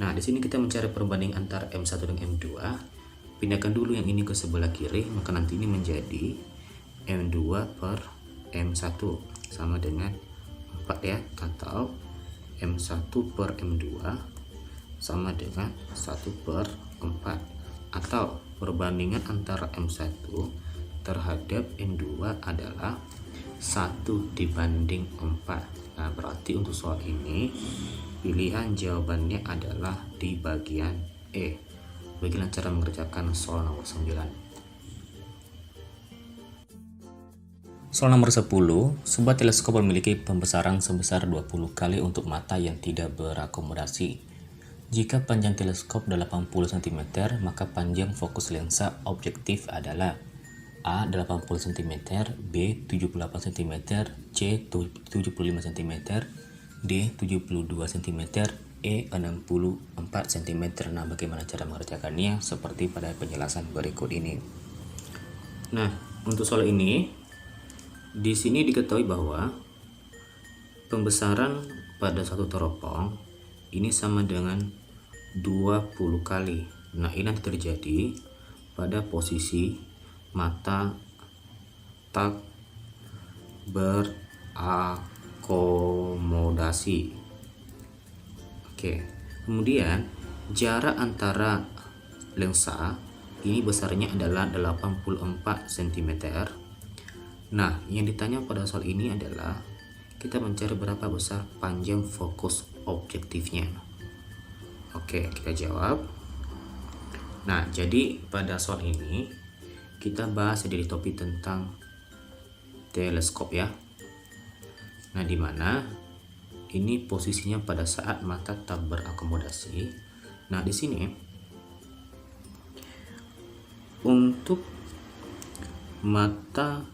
Nah, di sini kita mencari perbandingan antara M1 dan M2. Pindahkan dulu yang ini ke sebelah kiri, maka nanti ini menjadi M2 per M1 sama dengan 4 ya, atau M1 per M2 sama dengan 1 per 4, atau perbandingan antara M1 terhadap M2 adalah 1 dibanding 4. Nah, berarti untuk soal ini pilihan jawabannya adalah di bagian E. Beginilah cara mengerjakan soal nomor 9. Soal nomor 10, sebuah teleskop memiliki pembesaran sebesar 20 kali untuk mata yang tidak berakomodasi. Jika panjang teleskop 80 cm, maka panjang fokus lensa objektif adalah A 80 cm, B 78 cm, C 75 cm, D 72 cm, E 64 cm. Nah, bagaimana cara mengerjakannya? Seperti pada penjelasan berikut ini. Nah, untuk soal ini, di sini diketahui bahwa pembesaran pada satu teropong ini sama dengan 20 kali. Nah, ini nanti terjadi pada posisi mata tak berakomodasi. Oke, kemudian jarak antara lensa ini besarnya adalah 84 cm. Nah, yang ditanya pada soal ini adalah kita mencari berapa besar panjang fokus objektifnya. Oke, kita jawab. Nah, jadi pada soal ini kita bahas dari topik tentang teleskop ya. Nah, di mana ini posisinya pada saat mata tak berakomodasi. Nah, di sini untuk mata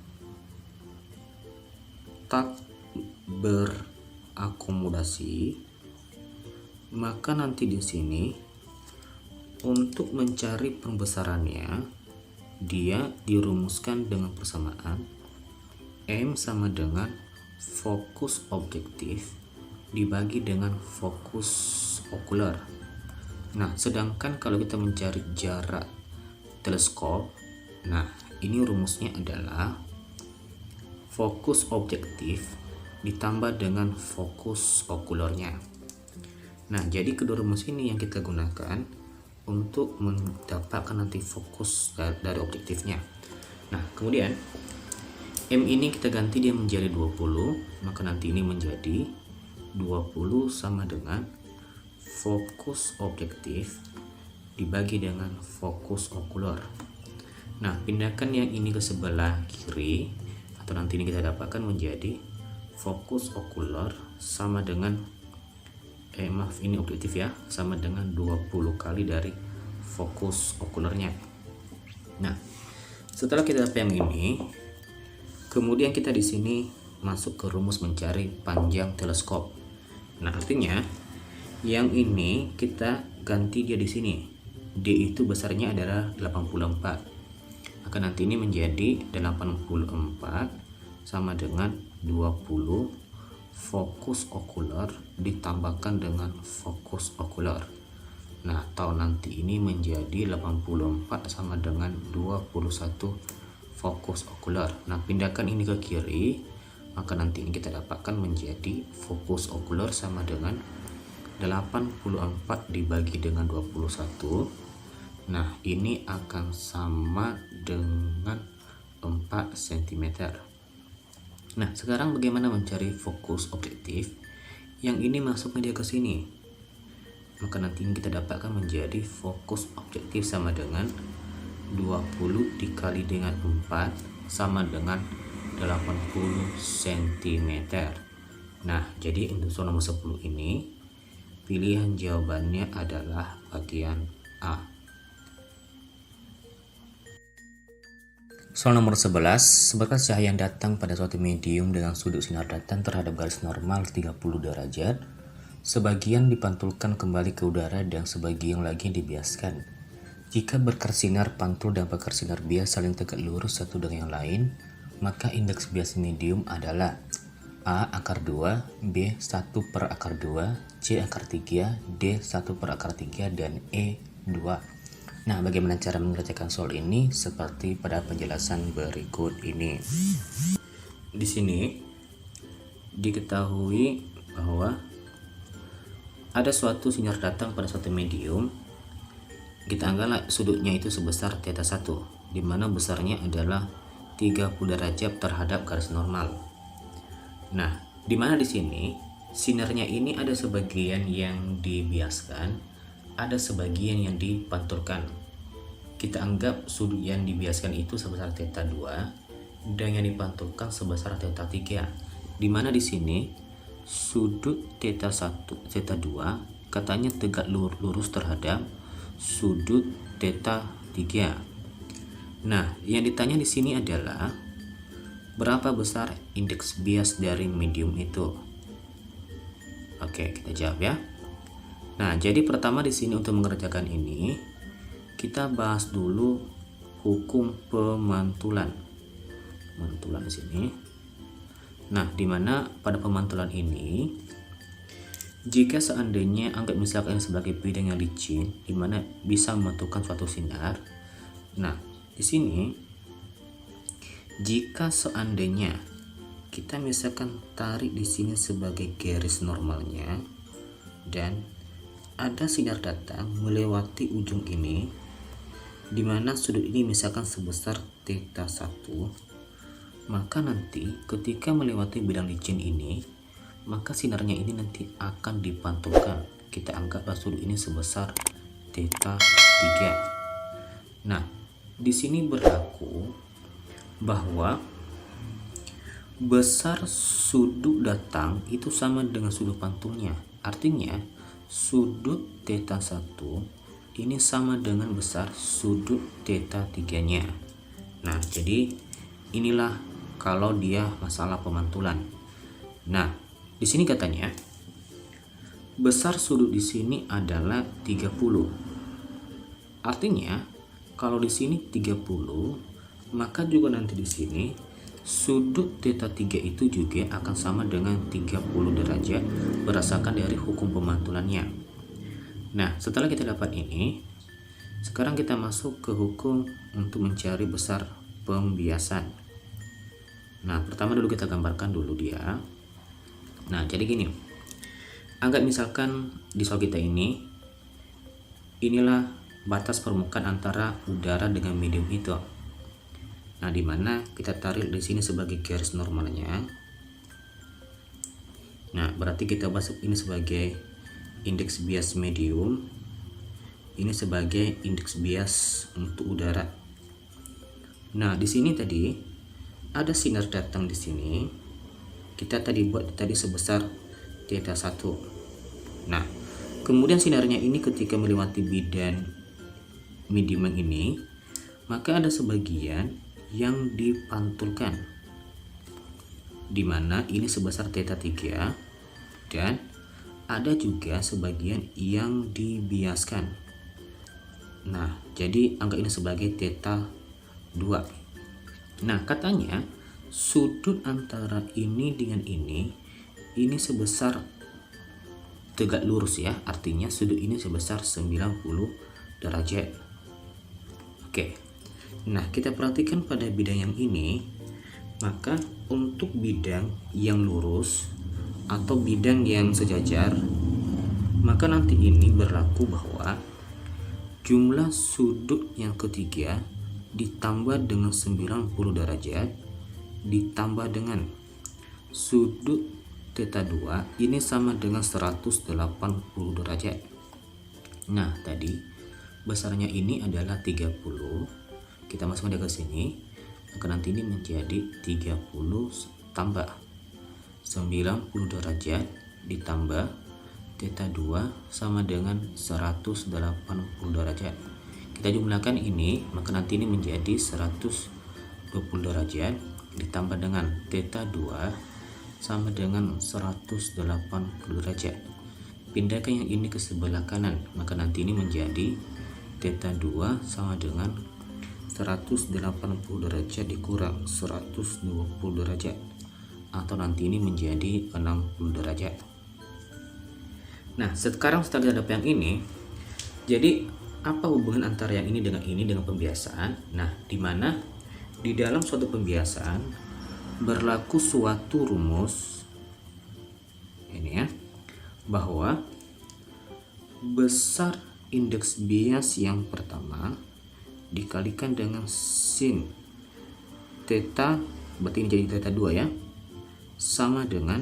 tak berakomodasi, maka nanti di sini untuk mencari pembesarannya, dia dirumuskan dengan persamaan M sama dengan fokus objektif dibagi dengan fokus okuler. Nah, sedangkan kalau kita mencari jarak teleskop, nah ini rumusnya adalah fokus objektif ditambah dengan fokus okulernya. Nah, jadi kedua rumus ini yang kita gunakan untuk mendapatkan nanti fokus dari objektifnya. Nah, kemudian M ini kita ganti dia menjadi 20, maka nanti ini menjadi 20 sama dengan fokus objektif dibagi dengan fokus okuler. Nah, pindahkan yang ini ke sebelah kiri, atau nanti ini kita dapatkan menjadi fokus okuler sama dengan ini objektif ya, sama dengan 20 kali dari fokus okulernya. Nah, setelah kita dapat yang ini, kemudian kita di sini masuk ke rumus mencari panjang teleskop. Nah, artinya yang ini kita ganti dia di sini. D itu besarnya adalah 84. Maka nanti ini menjadi 84 sama dengan 20 fokus okuler ditambahkan dengan fokus okuler. Nah, atau nanti ini menjadi 84 sama dengan 21 fokus okuler. Nah, pindahkan ini ke kiri, maka nanti ini kita dapatkan menjadi fokus okuler sama dengan 84 dibagi dengan 21. Nah, ini akan sama dengan 4 cm. Nah, sekarang bagaimana mencari fokus objektif? Yang ini masuknya dia ke sini. Maka nanti ini kita dapatkan menjadi fokus objektif sama dengan 20 dikali dengan 4 sama dengan 80 cm. Nah, jadi untuk soal nomor 10 ini pilihan jawabannya adalah bagian A. Soal nomor 11, seberkas cahaya yang datang pada suatu medium dengan sudut sinar datang terhadap garis normal 30 derajat, sebagian dipantulkan kembali ke udara dan sebagian lagi dibiaskan. Jika berkersinar pantul dan berkersinar bias saling tegak lurus satu dengan yang lain, maka indeks bias medium adalah A akar 2, B 1 per akar 2, C akar 3, D 1 per akar 3, dan E 2. Nah, bagaimana cara mengerjakan soal ini? Seperti pada penjelasan berikut ini. Di sini diketahui bahwa ada suatu sinar datang pada suatu medium. Kita anggaplah sudutnya itu sebesar θ1, di mana besarnya adalah 30 derajat terhadap garis normal. Nah, di mana di sini sinarnya ini ada sebagian yang dibiaskan, ada sebagian yang dipantulkan. Kita anggap sudut yang dibiaskan itu sebesar θ2 dan yang dipantulkan sebesar θ3. Di mana di sini sudut θ1, θ2 katanya tegak lurus terhadap sudut θ3. Nah, yang ditanya di sini adalah berapa besar indeks bias dari medium itu. Oke, kita jawab ya. Nah, jadi pertama di sini untuk mengerjakan ini, kita bahas dulu hukum pemantulan. Pemantulan di sini. Nah, di mana pada pemantulan ini, jika seandainya anggap misalkan sebagai bidang yang licin, di mana bisa memantulkan suatu sinar. Nah, di sini, jika seandainya kita misalkan tarik di sini sebagai garis normalnya, dan ada sinar datang melewati ujung ini, di mana sudut ini misalkan sebesar θ1, maka nanti ketika melewati bidang licin ini, maka sinarnya ini nanti akan dipantulkan. Kita anggaplah sudut ini sebesar θ3. Nah, di sini berlaku bahwa besar sudut datang itu sama dengan sudut pantulnya. Artinya sudut θ1 ini sama dengan besar sudut θ3-nya. Nah, jadi inilah kalau dia masalah pemantulan. Nah, di sini katanya besar sudut di sini adalah 30. Artinya kalau di sini 30, maka juga nanti di sini sudut θ3 itu juga akan sama dengan 30 derajat berdasarkan dari hukum pemantulannya. Nah, setelah kita dapat ini, sekarang kita masuk ke hukum untuk mencari besar pembiasan. Nah, pertama dulu kita gambarkan dulu dia. Nah, jadi gini. Anggap misalkan di soal kita ini, inilah batas permukaan antara udara dengan medium itu. Nah, dimana kita tarik di sini sebagai garis normalnya. Nah, berarti kita masuk ini sebagai indeks bias medium. Ini sebagai indeks bias untuk udara. Nah, di sini tadi ada sinar datang di sini. Kita tadi buat tadi sebesar θ1. Nah, kemudian sinarnya ini ketika melewati bidang medium ini, maka ada sebagian yang dipantulkan, dimana ini sebesar θ3, dan ada juga sebagian yang dibiaskan. Nah, jadi anggap ini sebagai θ2. Nah, katanya sudut antara ini dengan ini sebesar tegak lurus ya, artinya sudut ini sebesar 90 derajat. Oke, nah kita perhatikan pada bidang yang ini, maka untuk bidang yang lurus atau bidang yang sejajar, maka nanti ini berlaku bahwa jumlah sudut yang ketiga ditambah dengan 90 derajat ditambah dengan sudut θ2 ini sama dengan 180 derajat. Nah, tadi besarnya ini adalah 30. Kita masukkan dia ke sini, maka nanti ini menjadi 30 tambah 90 derajat ditambah θ2 sama dengan 180 derajat. Kita jumlahkan ini, maka nanti ini menjadi 120 derajat ditambah dengan θ2 sama dengan 180 derajat. Pindahkan yang ini ke sebelah kanan, maka nanti ini menjadi θ2 sama dengan 180 derajat dikurang 120 derajat, atau nanti ini menjadi 60 derajat. Nah, sekarang setelah kita dapat yang ini, jadi apa hubungan antara yang ini dengan pembiasaan? Nah, dimana di dalam suatu pembiasaan berlaku suatu rumus ini ya, bahwa besar indeks bias yang pertama dikalikan dengan sin θ, berarti ini jadi θ2 ya, sama dengan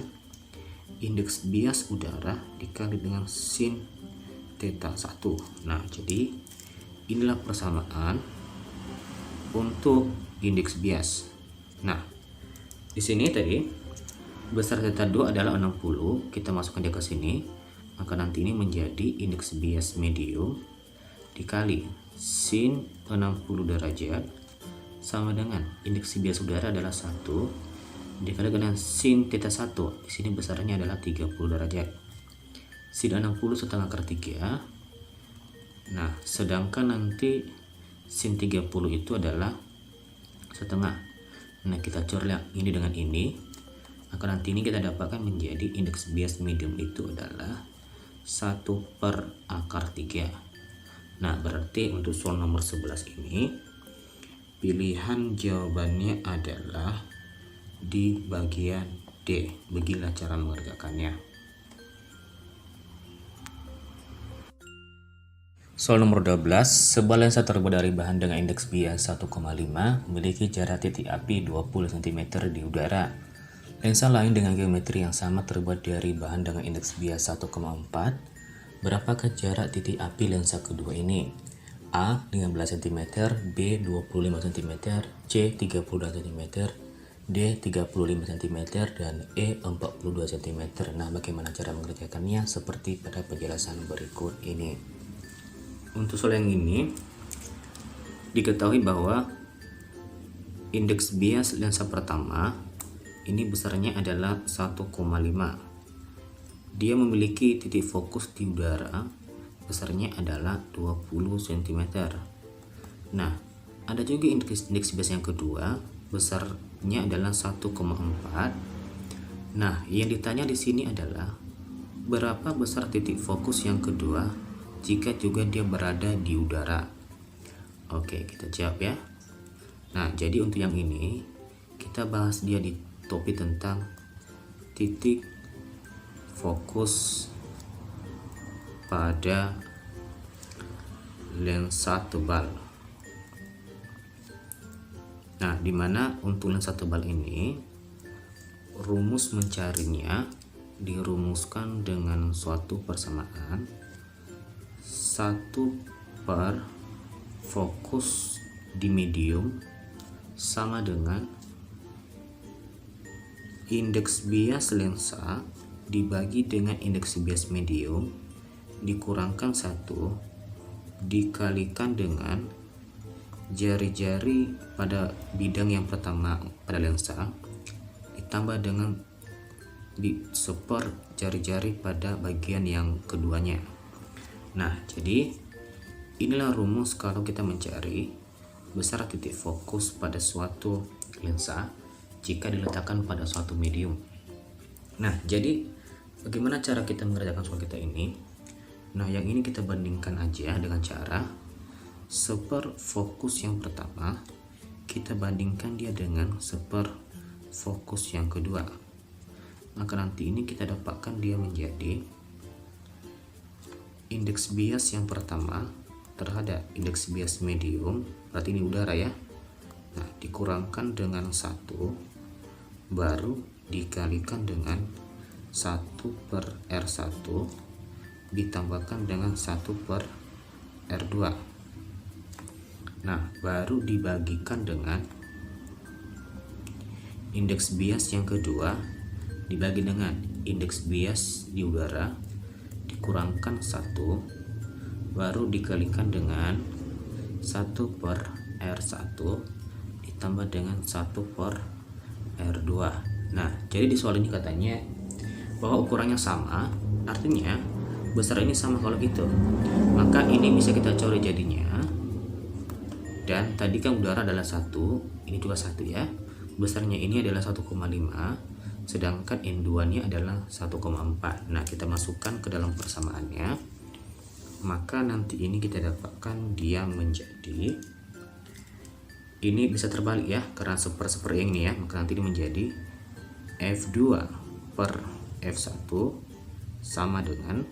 indeks bias udara dikali dengan sin θ1. Nah, jadi inilah persamaan untuk indeks bias. Nah, di sini tadi besar θ2 adalah 60, kita masukkan dia ke sini, maka nanti ini menjadi indeks bias medium dikali sin 60 derajat sama dengan indeks bias udara adalah 1 dikali dengan sin θ1. Di sini besarnya adalah 30 derajat. Sin 60 setengah akar 3. Nah, sedangkan nanti sin 30 itu adalah setengah. Nah, kita corlek ini dengan ini, maka nanti ini kita dapatkan menjadi indeks bias medium itu adalah 1/akar 3. Nah, berarti untuk soal nomor 11 ini pilihan jawabannya adalah di bagian D. Beginilah cara mengerjakannya. Soal nomor 12, sebuah lensa terbuat dari bahan dengan indeks bias 1,5 memiliki jarak titik api 20 cm di udara. Lensa lain dengan geometri yang sama terbuat dari bahan dengan indeks bias 1,4. Berapakah jarak titik api lensa kedua ini? A 15 cm, B 25 cm, C 32 cm, D 35 cm, dan E 42 cm. Nah, bagaimana cara mengerjakannya? Seperti pada penjelasan berikut ini. Untuk soal yang ini, diketahui bahwa indeks bias lensa pertama ini besarnya adalah 1,5. Dia memiliki titik fokus di udara besarnya adalah 20 cm. Nah, ada juga indeks bias yang kedua, besarnya adalah 1,4. Nah, yang ditanya di sini adalah berapa besar titik fokus yang kedua jika juga dia berada di udara. Oke, kita jawab ya. Nah, jadi untuk yang ini kita bahas dia di topik tentang titik fokus pada lensa tebal. Nah, dimana untuk lensa tebal ini rumus mencarinya dirumuskan dengan suatu persamaan 1 per fokus di medium sama dengan indeks bias lensa dibagi dengan indeks bias medium dikurangkan 1 dikalikan dengan jari-jari pada bidang yang pertama pada lensa ditambah dengan seper jari-jari pada bagian yang keduanya. Nah, jadi inilah rumus kalau kita mencari besar titik fokus pada suatu lensa jika diletakkan pada suatu medium. Nah, jadi bagaimana cara kita mengerjakan soal kita ini? Nah, yang ini kita bandingkan aja dengan cara seper fokus yang pertama kita bandingkan dia dengan seper fokus yang kedua. Maka nanti ini kita dapatkan dia menjadi indeks bias yang pertama terhadap indeks bias medium, berarti ini udara ya. Nah, dikurangkan dengan 1 baru dikalikan dengan 1 per R1 ditambahkan dengan 1 per R2. Nah, baru dibagikan dengan indeks bias yang kedua dibagi dengan indeks bias di udara dikurangkan 1 baru dikalikan dengan 1 per R1 ditambah dengan 1 per R2. Nah, jadi di soal ini katanya bahwa ukurannya sama, artinya besar ini sama. Kalau gitu maka ini bisa kita coret jadinya, dan tadi kan udara adalah 1, ini juga 1 ya, besarnya ini adalah 1,5, sedangkan N2 nya adalah 1,4. Nah, kita masukkan ke dalam persamaannya, maka nanti ini kita dapatkan dia menjadi, ini bisa terbalik ya karena seper yang ini ya, maka nanti ini menjadi F2 per F1 sama dengan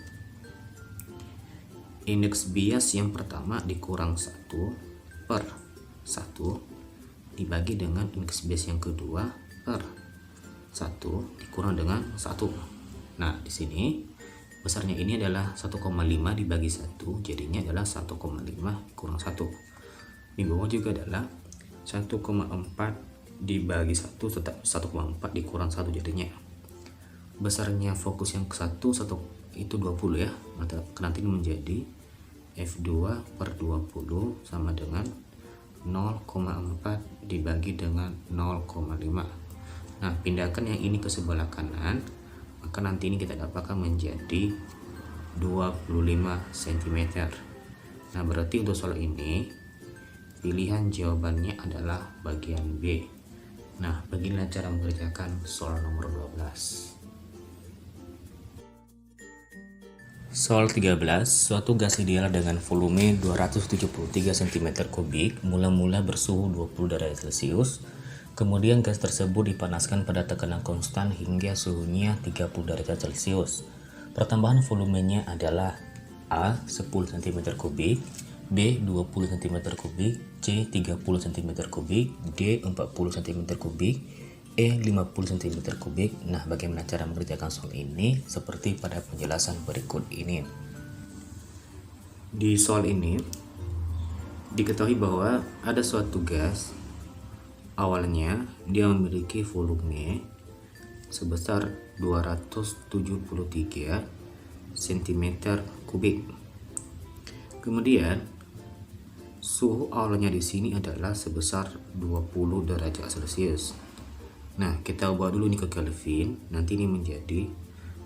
indeks bias yang pertama dikurang 1 per 1 dibagi dengan indeks bias yang kedua per 1 dikurang dengan 1. Nah, di sini besarnya ini adalah 1,5 dibagi 1, jadinya adalah 1,5 kurang 1. Di bawah juga adalah 1,4 dibagi 1 tetap 1,4 dikurang 1, jadinya besarnya fokus yang ke 1 itu 20 ya. Nanti ini menjadi F2 per 20 sama dengan 0,4 dibagi dengan 0,5. Nah, pindahkan yang ini ke sebelah kanan, maka nanti ini kita dapatkan menjadi 25 cm. Nah, berarti untuk soal ini pilihan jawabannya adalah bagian B. Nah, beginilah cara mengerjakan soal nomor 12. Soal 13, suatu gas ideal dengan volume 273 cm3 mula-mula bersuhu 20 derajat Celcius. Kemudian gas tersebut dipanaskan pada tekanan konstan hingga suhunya 30 derajat Celcius. Pertambahan volumenya adalah A 10 cm3, B 20 cm3, C 30 cm3, D 40 cm3, E 50 cm3. Nah, bagaimana cara mengerjakan soal ini? Seperti pada penjelasan berikut ini. Di soal ini diketahui bahwa ada suatu gas, awalnya dia memiliki volume sebesar 273 cm3. Kemudian suhu awalnya di sini adalah sebesar 20 derajat Celcius. Nah, kita ubah dulu ini ke Kelvin, nanti ini menjadi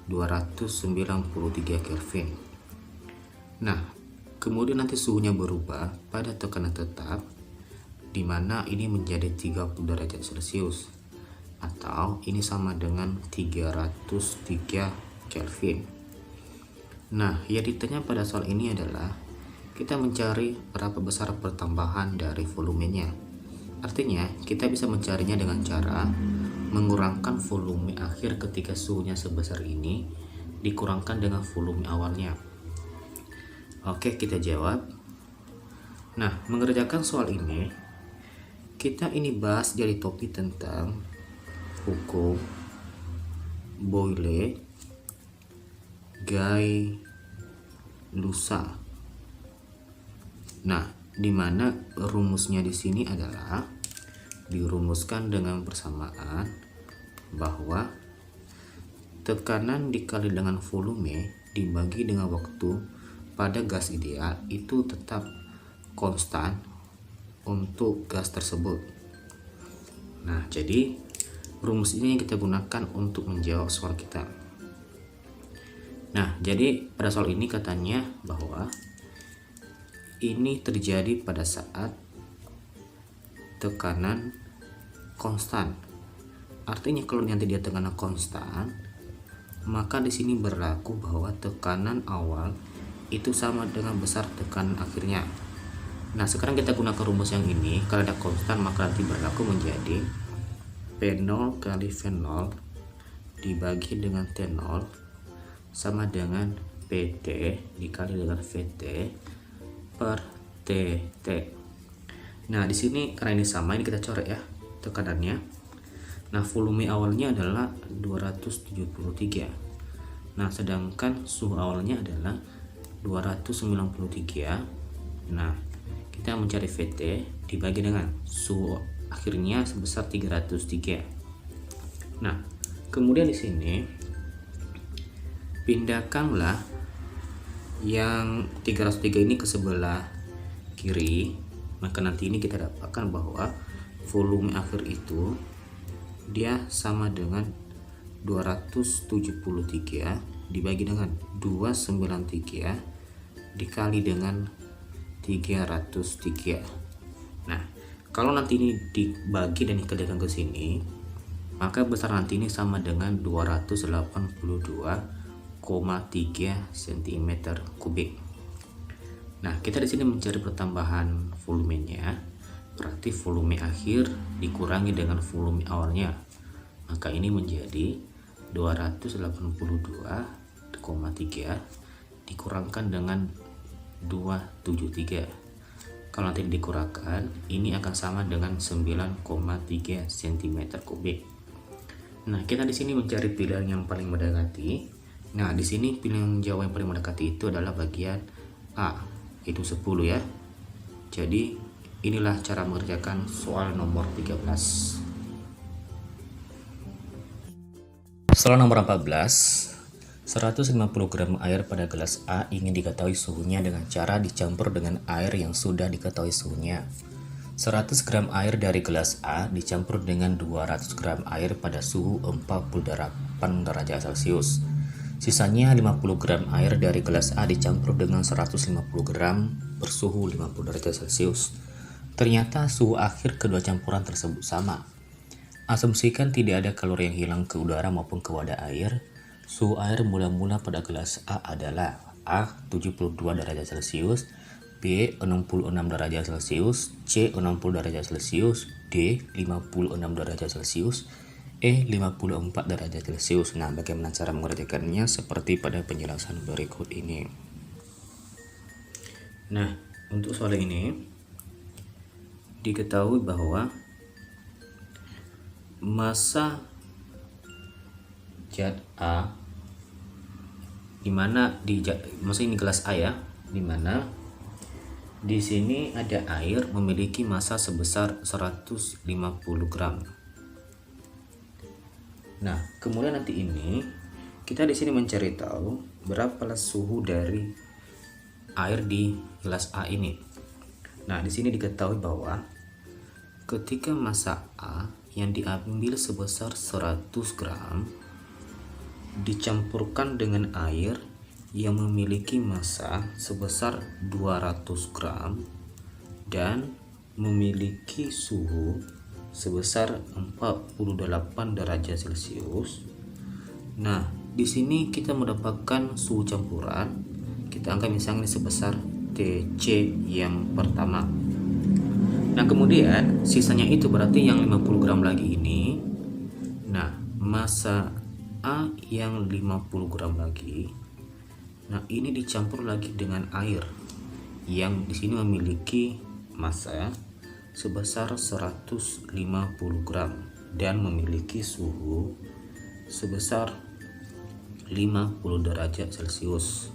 293 Kelvin. Nah, kemudian nanti suhunya berubah pada tekanan tetap, di mana ini menjadi 30 derajat Celcius, atau ini sama dengan 303 Kelvin. Nah, yang ditanya pada soal ini adalah kita mencari berapa besar pertambahan dari volumenya. Artinya, kita bisa mencarinya dengan cara mengurangkan volume akhir ketika suhunya sebesar ini dikurangkan dengan volume awalnya. Oke, kita jawab. Nah, mengerjakan soal ini, kita ini bahas dari topik tentang hukum Boyle-Guy-Lusa. Nah, di mana rumusnya di sini adalah dirumuskan dengan persamaan bahwa tekanan dikali dengan volume dibagi dengan waktu pada gas ideal itu tetap konstan untuk gas tersebut. Nah, jadi rumus ini yang kita gunakan untuk menjawab soal kita. Nah, jadi pada soal ini katanya bahwa ini terjadi pada saat tekanan konstan. Artinya kalau nanti dia tekanan konstan, maka di sini berlaku bahwa tekanan awal itu sama dengan besar tekanan akhirnya. Nah, sekarang kita gunakan rumus yang ini. Kalau ada konstan, maka nanti berlaku menjadi P0 kali V0 dibagi dengan T0 sama dengan PT dikali dengan VT per TT. Nah, di sini karena ini sama, ini kita coret ya tekanannya. Nah, volume awalnya adalah 273. Nah, sedangkan suhu awalnya adalah 293. Nah, kita mencari VT dibagi dengan suhu akhirnya sebesar 303. Nah, kemudian di sini pindahkanlah yang 303 ini ke sebelah kiri, maka nanti ini kita dapatkan bahwa volume akhir itu dia sama dengan 273 dibagi dengan 293 dikali dengan 303. Nah, kalau nanti ini dibagi dan dikalikan ke sini, maka besar nanti ini sama dengan 282,3 cm kubik. Nah, kita di sini mencari pertambahan volumenya, berarti volume akhir dikurangi dengan volume awalnya, maka ini menjadi 282,3 dikurangkan dengan 273. Kalau nanti dikurangkan, ini akan sama dengan 9,3 cm kubik. Nah, kita di sini mencari pilihan yang paling mendekati. Nah, di sini pilihan jawab yang paling mendekati itu adalah bagian A, itu 10 ya. Jadi, inilah cara mengerjakan soal nomor 13. Soal nomor 14. 150 gram air pada gelas A ingin diketahui suhunya dengan cara dicampur dengan air yang sudah diketahui suhunya. 100 gram air dari gelas A dicampur dengan 200 gram air pada suhu 48 derajat Celcius. Sisanya 50 gram air dari gelas A dicampur dengan 150 gram bersuhu 50 derajat Celcius. Ternyata suhu akhir kedua campuran tersebut sama. Asumsikan tidak ada kalori yang hilang ke udara maupun ke wadah air. Suhu air mula-mula pada gelas A adalah A 72 derajat Celcius, B 66 derajat Celcius, C 60 derajat Celcius, D 56 derajat Celcius, E 54 derajat Celcius. Nah, bagaimana cara mengerjakannya? Seperti pada penjelasan berikut ini. Nah, untuk soal ini diketahui bahwa massa zat A, dimana maksudnya ini gelas A ya, dimana di sini ada air memiliki massa sebesar 150 gram. Nah, kemudian nanti ini kita di sini mencari tahu berapa suhu dari air di gelas A ini. Nah, di sini diketahui bahwa ketika massa A yang diambil sebesar 100 gram dicampurkan dengan air yang memiliki massa sebesar 200 gram dan memiliki suhu sebesar 48 derajat Celcius. Nah, di sini kita mendapatkan suhu campuran. Kita anggap misalnya sebesar TC yang pertama. Nah, kemudian sisanya itu berarti yang 50 gram lagi ini. Nah, massa A yang 50 gram lagi. Nah, ini dicampur lagi dengan air yang di sini memiliki massa sebesar 150 gram dan memiliki suhu sebesar 50 derajat Celcius.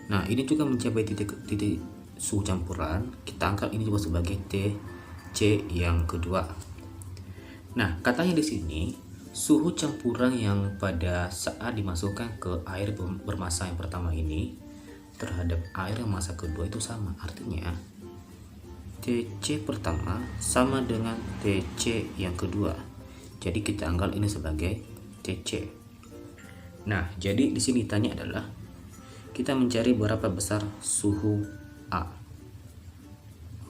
Nah, ini juga mencapai titik suhu campuran. Kita angkat ini juga sebagai TC yang kedua. Nah, katanya di sini suhu campuran yang pada saat dimasukkan ke air bermassa yang pertama ini terhadap air yang massa kedua itu sama. Artinya TC pertama sama dengan TC yang kedua. Jadi kita anggap ini sebagai TC. Nah, jadi di sini tanya adalah kita mencari berapa besar suhu A.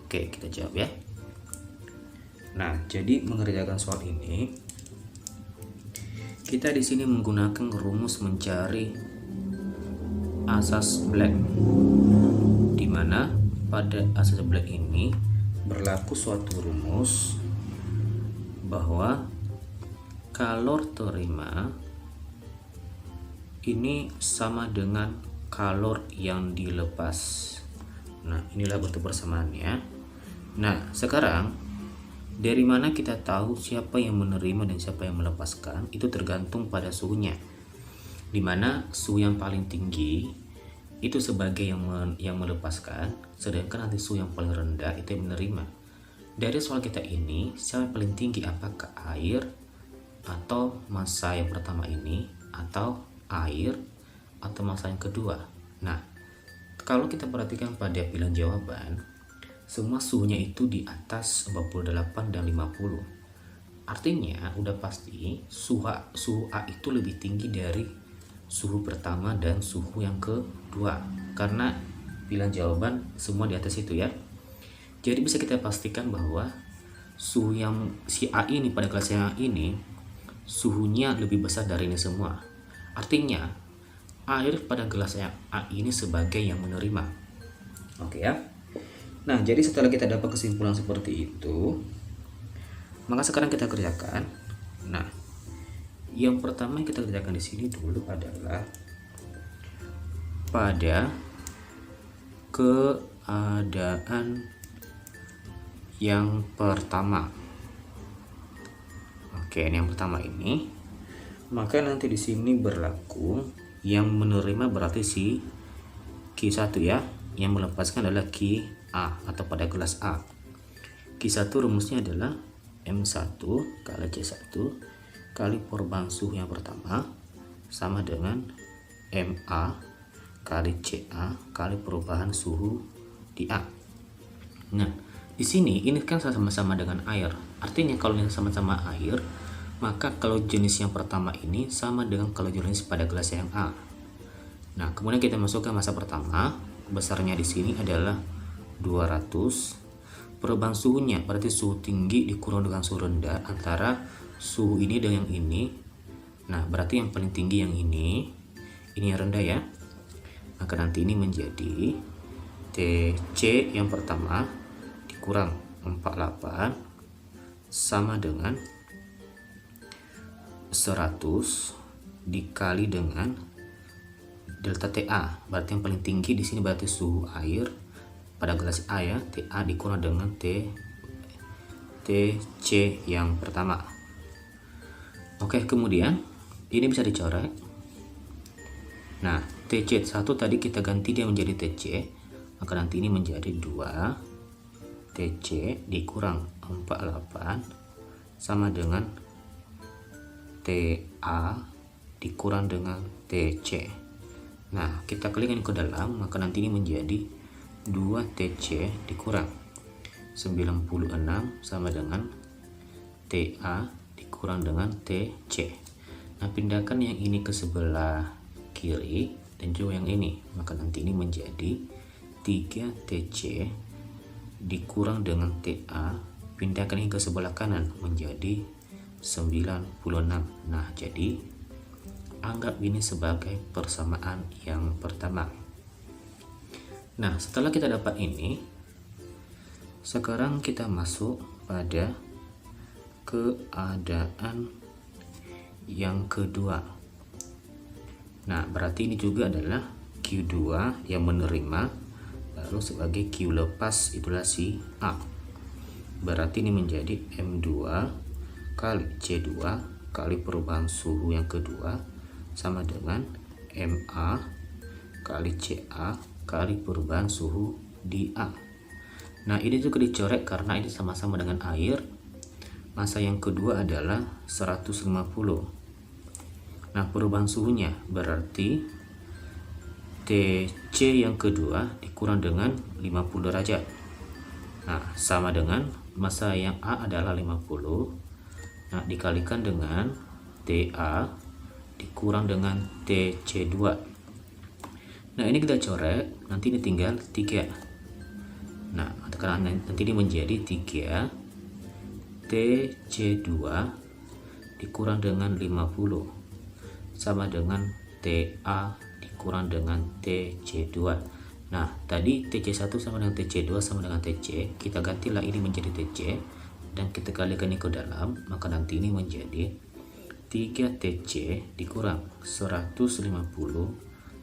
Oke, kita jawab ya. Nah, jadi mengerjakan soal ini kita di sini menggunakan rumus mencari asas Black, di mana pada asas Black ini berlaku suatu rumus bahwa kalor terima ini sama dengan kalor yang dilepas. Nah, inilah bentuk persamaannya. Nah, sekarang dari mana kita tahu siapa yang menerima dan siapa yang melepaskan? Itu tergantung pada suhunya, di mana suhu yang paling tinggi itu sebagai yang melepaskan, sedangkan nanti suhu yang paling rendah itu yang menerima. Dari soal kita ini, siapa yang paling tinggi? Apakah air atau massa yang pertama ini, atau air atau massa yang kedua? Nah, kalau kita perhatikan pada pilihan jawaban, semua suhunya itu di atas 48 dan 50. Artinya udah pasti suhu A itu lebih tinggi dari suhu pertama dan suhu yang kedua, karena pilihan jawaban semua di atas itu ya. Jadi bisa kita pastikan bahwa suhu yang si A ini pada kelas yang A ini suhunya lebih besar dari ini semua. Artinya air pada gelas yang A ini sebagai yang menerima. Oke ya. Nah, jadi setelah kita dapat kesimpulan seperti itu, maka sekarang kita kerjakan. Nah, yang pertama yang kita kerjakan di sini dulu adalah pada keadaan yang pertama. Oke, ini yang pertama ini. Maka nanti di sini berlaku yang menerima berarti si Q1 ya, yang melepaskan adalah QA atau pada gelas A. Q1 rumusnya adalah M1 kali C1 kali perubahan suhu yang pertama sama dengan MA kali CA kali perubahan suhu di A. Nah, di sini ini kan sama-sama dengan air. Artinya kalau ini sama-sama air, maka kalau jenis yang pertama ini sama dengan kalau jenis pada gelas yang A. Nah, kemudian kita masukkan massa pertama, besarnya di sini adalah 200. Perubahan suhunya berarti suhu tinggi dikurang dengan suhu rendah antara suhu ini dengan yang ini. Nah, berarti yang paling tinggi yang ini yang rendah ya. Maka nanti ini menjadi TC yang pertama dikurang 48 sama dengan 100 dikali dengan delta TA. Berarti yang paling tinggi di sini berarti suhu air pada gelas A ya, TA dikurang dengan TC yang pertama. Oke, kemudian ini bisa dicoret. Nah, TC1 tadi kita ganti dia menjadi TC, maka nanti ini menjadi 2 TC dikurang 48 sama dengan TA dikurang dengan TC. Nah, kita klik ini ke dalam, maka nanti ini menjadi 2 TC dikurang 96 sama dengan TA dikurang dengan TC. Nah, pindahkan yang ini ke sebelah kiri dan juga yang ini. Maka nanti ini menjadi 3TC dikurang dengan TA, pindahkan ini ke sebelah kanan menjadi 96. Nah, jadi anggap ini sebagai persamaan yang pertama. Nah, setelah kita dapat ini, sekarang kita masuk pada keadaan yang kedua. Nah, berarti ini juga adalah Q2 yang menerima, lalu sebagai Q lepas itulah si A. Berarti ini menjadi M2 kali C2 kali perubahan suhu yang kedua sama dengan MA kali CA kali perubahan suhu di A. Nah, ini juga dicoret karena ini sama-sama dengan air. Masa yang kedua adalah 150. Nah, perubahan suhunya berarti TC yang kedua dikurang dengan 50 derajat. Nah, sama dengan masa yang A adalah 50. Nah, dikalikan dengan TA dikurang dengan TC2. Nah, ini kita coret, nanti ini tinggal 3. Nah, karena nanti ini menjadi 3 TC2 dikurang dengan 50 sama dengan TA dikurang dengan TC2. Nah, tadi TC1 sama dengan TC2 sama dengan TC, kita gantilah ini menjadi TC dan kita kalikan ini ke dalam, maka nanti ini menjadi 3TC dikurang 150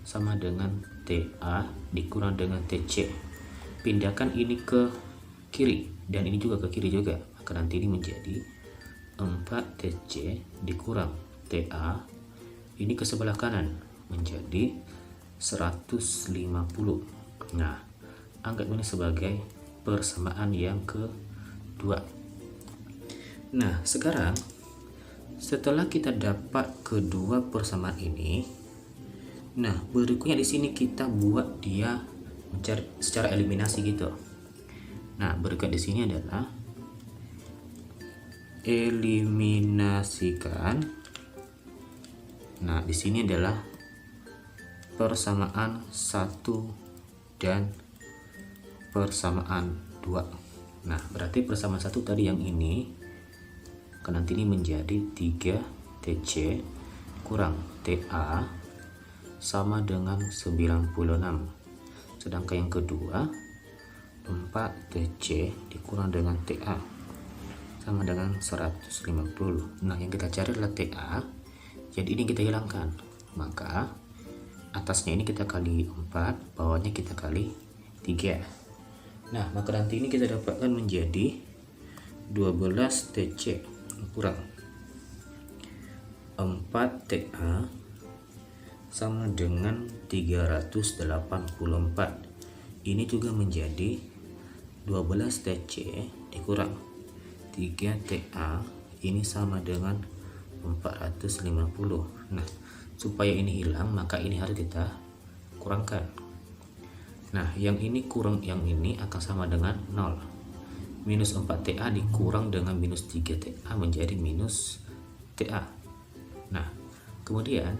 sama dengan TA dikurang dengan TC. Pindahkan ini ke kiri dan ini juga ke kiri juga, maka nanti ini menjadi 4TC dikurang TA, ini ke sebelah kanan menjadi 150. Nah, anggap ini sebagai persamaan yang kedua. Nah, sekarang setelah kita dapat kedua persamaan ini, nah berikutnya di sini kita buat dia mencari secara eliminasi gitu. Nah, berikut di sini adalah eliminasikan. Nah, di sini adalah persamaan 1 dan persamaan 2. Nah, berarti persamaan 1 tadi yang ini, nanti ini menjadi 3TC kurang TA sama dengan 96. Sedangkan yang kedua 4TC dikurang dengan TA sama dengan 150. Nah, yang kita cari adalah TA, jadi ini kita hilangkan, maka atasnya ini kita kali 4, bawahnya kita kali 3. Nah, maka nanti ini kita dapatkan menjadi 12TC kurang 4TA sama dengan 384. Ini juga menjadi 12TC dikurang 3TA, ini sama dengan 450. Nah, supaya ini hilang maka ini harus kita kurangkan. Nah, yang ini kurang yang ini akan sama dengan 0. Minus 4TA dikurang dengan minus 3TA menjadi minus TA. Nah, kemudian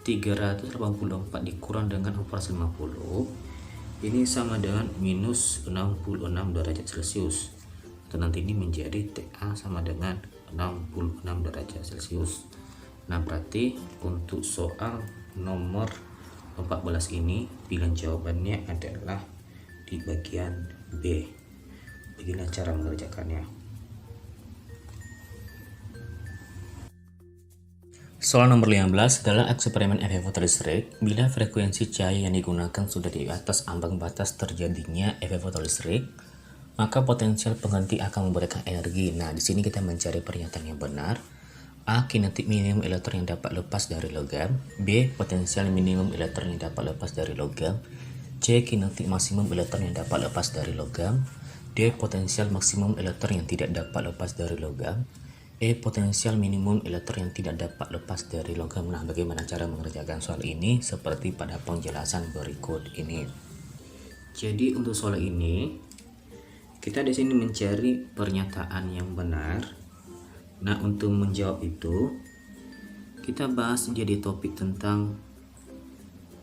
384 dikurang dengan 450, ini sama dengan minus 66 derajat Celcius. Atau nanti ini menjadi TA sama dengan 66 derajat Celcius. Nah, berarti untuk soal nomor 14 ini pilihan jawabannya adalah di bagian B. Beginilah cara mengerjakannya. Soal nomor 15 adalah eksperimen efek fotolistrik. Bila frekuensi cahaya yang digunakan sudah di atas ambang batas terjadinya efek fotolistrik, maka potensial pengganti akan memberikan energi. Nah, di sini kita mencari pernyataan yang benar. A. Kinetik minimum elektron yang dapat lepas dari logam. B. Potensial minimum elektron yang dapat lepas dari logam. C. Kinetik maksimum elektron yang dapat lepas dari logam. D. Potensial maksimum elektron yang tidak dapat lepas dari logam. E. Potensial minimum elektron yang tidak dapat lepas dari logam. Nah, bagaimana cara mengerjakan soal ini? Seperti pada penjelasan berikut ini. Jadi untuk soal ini kita di sini mencari pernyataan yang benar. Nah, untuk menjawab itu kita bahas jadi topik tentang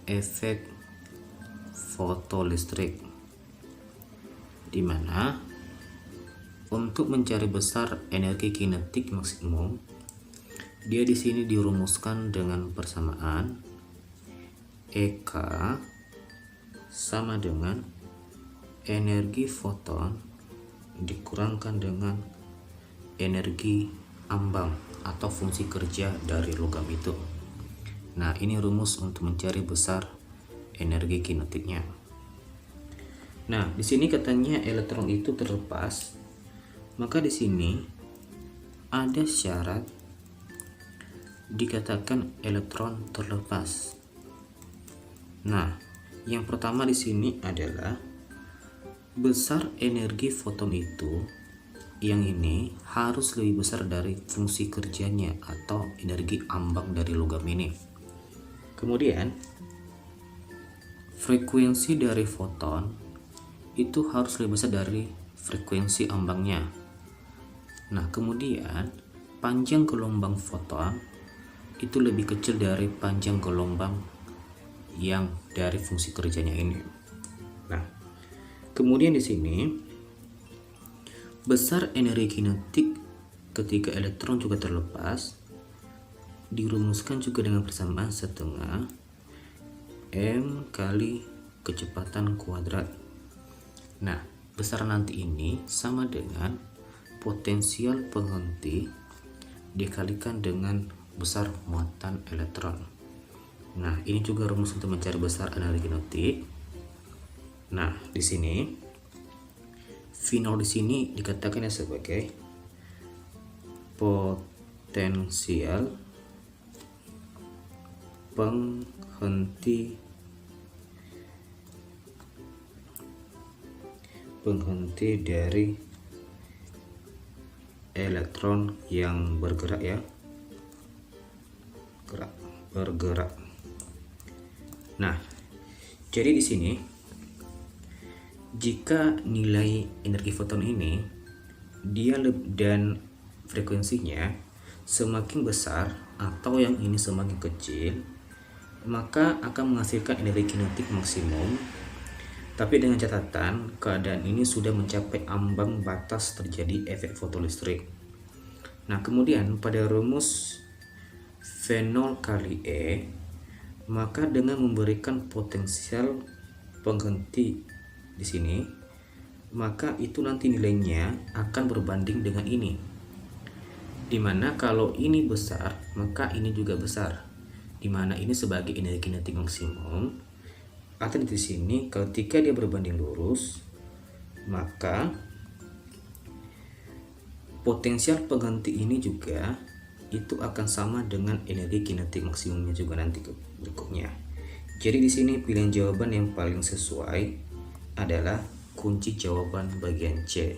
efek fotolistrik, di mana untuk mencari besar energi kinetik maksimum, dia di sini dirumuskan dengan persamaan EK sama dengan energi foton dikurangkan dengan energi ambang atau fungsi kerja dari logam itu. Nah, ini rumus untuk mencari besar energi kinetiknya. Nah, di sini katanya elektron itu terlepas, maka di sini ada syarat dikatakan elektron terlepas. Nah, yang pertama di sini adalah besar energi foton itu, yang ini harus lebih besar dari fungsi kerjanya atau energi ambang dari logam ini. Kemudian frekuensi dari foton itu harus lebih besar dari frekuensi ambangnya. Nah, kemudian panjang gelombang foton itu lebih kecil dari panjang gelombang yang dari fungsi kerjanya ini. Nah, kemudian di sini besar energi kinetik ketika elektron juga terlepas dirumuskan juga dengan persamaan setengah m kali kecepatan kuadrat. Nah, besar nanti ini sama dengan potensial penghenti dikalikan dengan besar muatan elektron. Nah, ini juga rumus untuk mencari besar energi kinetik. Nah, di sini V0 di sini dikatakan sebagai potensial penghenti dari elektron yang bergerak ya, bergerak. Nah, jadi di sini jika nilai energi foton ini dia dan frekuensinya semakin besar atau yang ini semakin kecil, maka akan menghasilkan energi kinetik maksimum. Tapi dengan catatan, keadaan ini sudah mencapai ambang batas terjadi efek fotolistrik. Nah, kemudian pada rumus V0 kali E, maka dengan memberikan potensial penghenti di sini, maka itu nanti nilainya akan berbanding dengan ini. Dimana kalau ini besar, maka ini juga besar. Dimana ini sebagai energi kinetik maksimum, atau di sini ketika dia berbanding lurus, maka potensial pengganti ini juga itu akan sama dengan energi kinetik maksimumnya juga nanti berikutnya. Jadi di sini pilihan jawaban yang paling sesuai adalah kunci jawaban bagian C.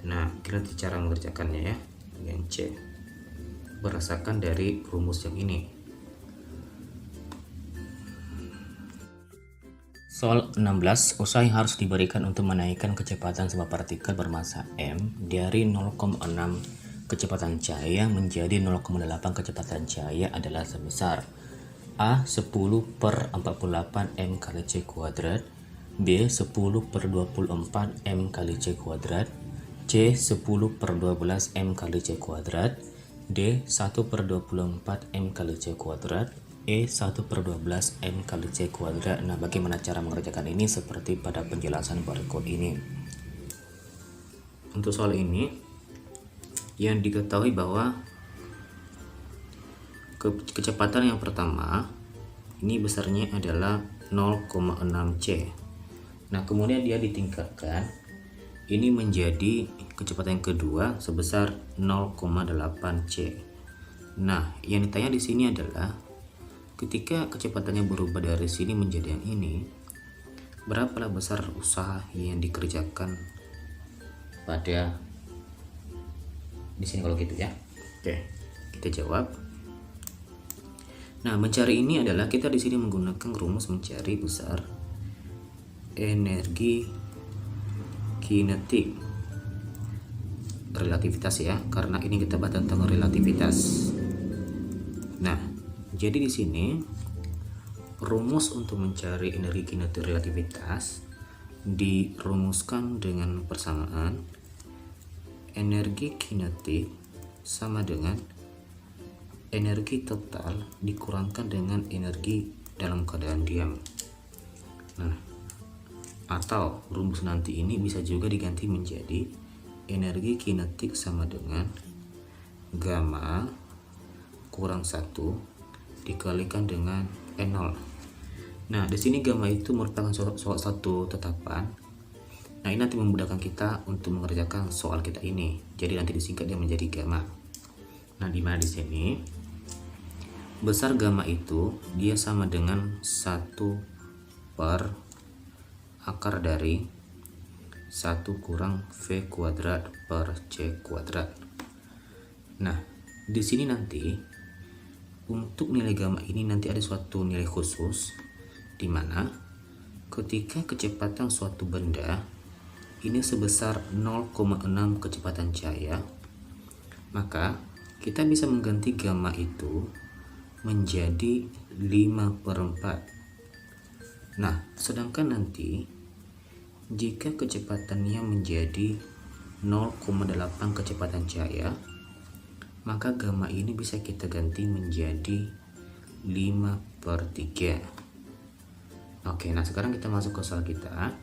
Nah, kita nanti cara mengerjakannya ya, bagian C berdasarkan dari rumus yang ini. Soal 16, usaha yang harus diberikan untuk menaikkan kecepatan sebuah partikel bermassa m dari 0,6 kecepatan cahaya menjadi 0,8 kecepatan cahaya adalah sebesar A 10 per 48 m kali c kuadrat, B 10 per 24 m kali c kuadrat, C 10 per 12 m kali c kuadrat, D 1 per 24 m kali c kuadrat, E 1 per 12 M kali C kuadrat. Nah, bagaimana cara mengerjakan ini seperti pada penjelasan berikut ini. Untuk soal ini yang diketahui bahwa kecepatan yang pertama ini besarnya adalah 0,6 C. Nah, kemudian dia ditingkatkan ini menjadi kecepatan yang kedua sebesar 0,8 C. Nah, yang ditanya di sini adalah ketika kecepatannya berubah dari sini menjadi yang ini, berapa besar usaha yang dikerjakan pada di sini kalau gitu ya. Oke, kita jawab. Nah, mencari ini adalah kita di sini menggunakan rumus mencari besar energi kinetik relativitas ya, karena ini kita bahas tentang relativitas. Nah, jadi di sini rumus untuk mencari energi kinetik relativitas dirumuskan dengan persamaan energi kinetik sama dengan energi total dikurangkan dengan energi dalam keadaan diam. Nah, atau rumus nanti ini bisa juga diganti menjadi energi kinetik sama dengan gamma kurang 1 dikalikan dengan E0. Nah, di sini gamma itu merupakan suatu tetapan. Nah, ini nanti memudahkan kita untuk mengerjakan soal kita ini. Jadi nanti disingkat dia menjadi gamma. Nah, di mana di sini besar gamma itu dia sama dengan 1 per akar dari 1 kurang V kuadrat per C kuadrat. Nah, di sini nanti untuk nilai gamma ini nanti ada suatu nilai khusus, di mana ketika kecepatan suatu benda ini sebesar 0,6 kecepatan cahaya, maka kita bisa mengganti gamma itu menjadi 5/4. Nah, sedangkan nanti jika kecepatannya menjadi 0,8 kecepatan cahaya, maka gamma ini bisa kita ganti menjadi 5/3. Oke, nah sekarang kita masuk ke soal kita.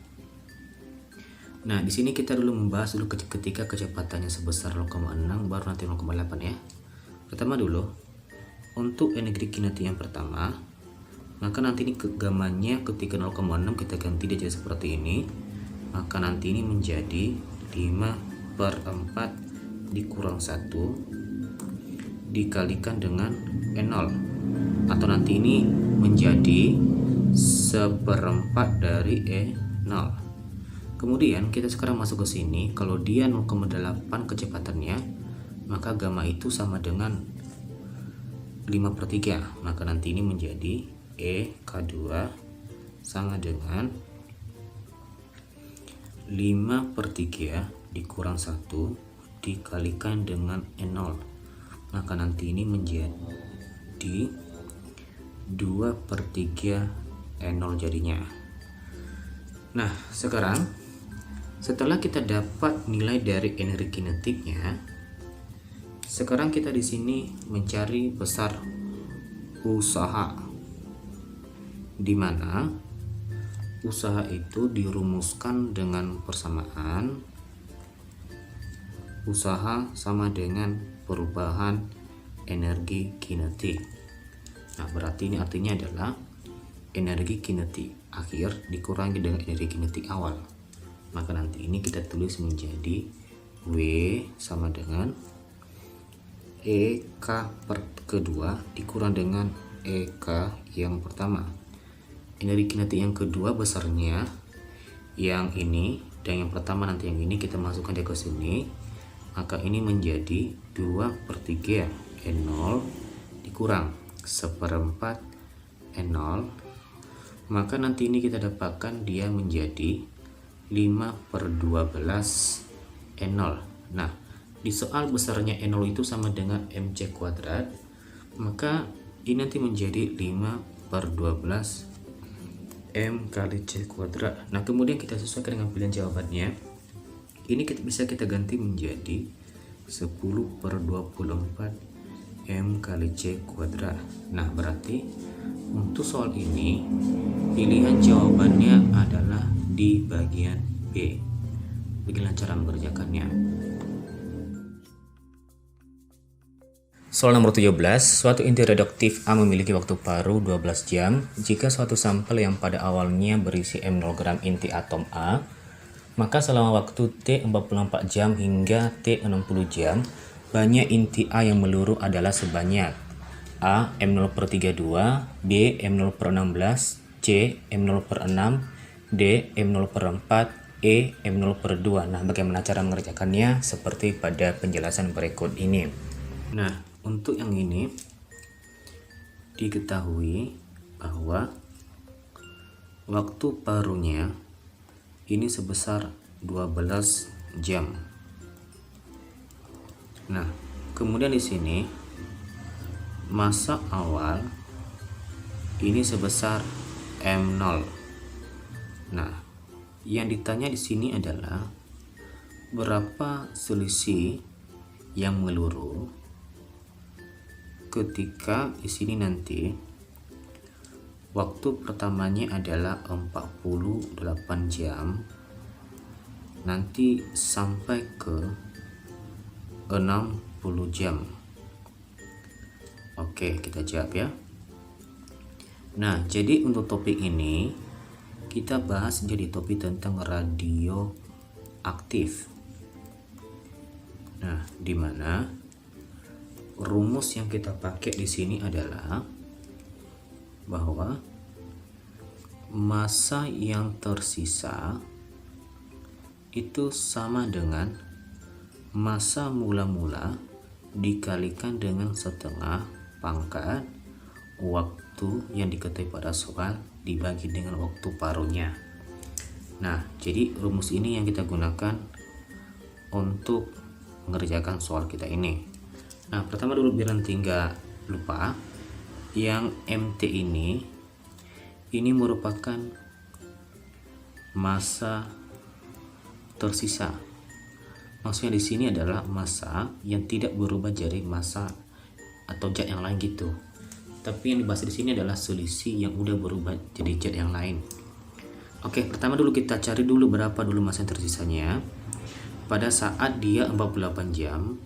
Nah, di sini kita dulu membahas dulu ketika kecepatannya sebesar 0,6 baru nanti 0,8 ya. Pertama dulu, untuk energi kinetik yang pertama, maka nanti ini gammanya ketika 0,6 kita ganti dia jadi seperti ini. Maka nanti ini menjadi 5/4 dikurang 1 dikalikan dengan E0. Atau nanti ini menjadi 1/4 dari E0. Kemudian kita sekarang masuk ke sini, kalau dia 0,8 kecepatannya, maka gamma itu sama dengan 5/3. Maka nanti ini menjadi EK2 sama dengan 5/3 dikurang 1 dikalikan dengan E0. Maka nanti ini menjadi 2/3 E0 jadinya. Nah, sekarang setelah kita dapat nilai dari energi kinetiknya, sekarang kita di sini mencari besar usaha, di mana usaha itu dirumuskan dengan persamaan usaha sama dengan perubahan energi kinetik. Nah, berarti ini artinya adalah energi kinetik akhir dikurangi dengan energi kinetik awal. Maka nanti ini kita tulis menjadi W sama dengan EK per kedua dikurang dengan EK yang pertama. Energi kinetik yang kedua besarnya yang ini, dan yang pertama nanti yang ini kita masukkan dia ke sini. Maka ini menjadi 2/3 E0 dikurang 1/4 E0. Maka nanti ini kita dapatkan dia menjadi 5/12 E0. Nah, di soal besarnya E0 itu sama dengan MC kuadrat, maka ini nanti menjadi 5/12 M kali C kuadrat. Nah, kemudian kita sesuaikan dengan pilihan jawabannya. Ini bisa kita ganti menjadi 10/24 M kali C kuadrat. Nah, berarti untuk soal ini pilihan jawabannya adalah di bagian B. Beginilah cara mengerjakannya. Soal nomor 17, suatu inti reduktif A memiliki waktu paruh 12 jam jika suatu sampel yang pada awalnya berisi M0 gram inti atom A, maka selama waktu T 44 jam hingga T 60 jam, banyak inti A yang meluruh adalah sebanyak A M0/32, B M0/16, C M0/6, D M0/4, E M0/2. Nah, bagaimana cara mengerjakannya? Seperti pada penjelasan berikut ini. Nah, untuk yang ini diketahui bahwa waktu paruhnya ini sebesar 12 jam. Nah, kemudian di sini masa awal ini sebesar M0. Nah, yang ditanya di sini adalah berapa selisih yang menyeluruh ketika di sini nanti waktu pertamanya adalah 48 jam, nanti sampai ke 60 jam. Oke, kita jawab ya. Nah, jadi untuk topik ini kita bahas jadi topik tentang radioaktif. Nah, di mana rumus yang kita pakai di sini adalah bahwa massa yang tersisa itu sama dengan massa mula-mula dikalikan dengan setengah pangkat waktu yang diketahui pada soal dibagi dengan waktu paruhnya. Nah, jadi rumus ini yang kita gunakan untuk mengerjakan soal kita ini. Nah, pertama dulu biar nanti nggak lupa, yang MT ini merupakan massa tersisa. Maksudnya di sini adalah massa yang tidak berubah jadi massa atau zat yang lain gitu. Tapi yang dibahas di sini adalah selisih yang udah berubah jadi zat yang lain. Oke, pertama dulu kita cari dulu berapa dulu massa yang tersisanya pada saat dia 48 jam,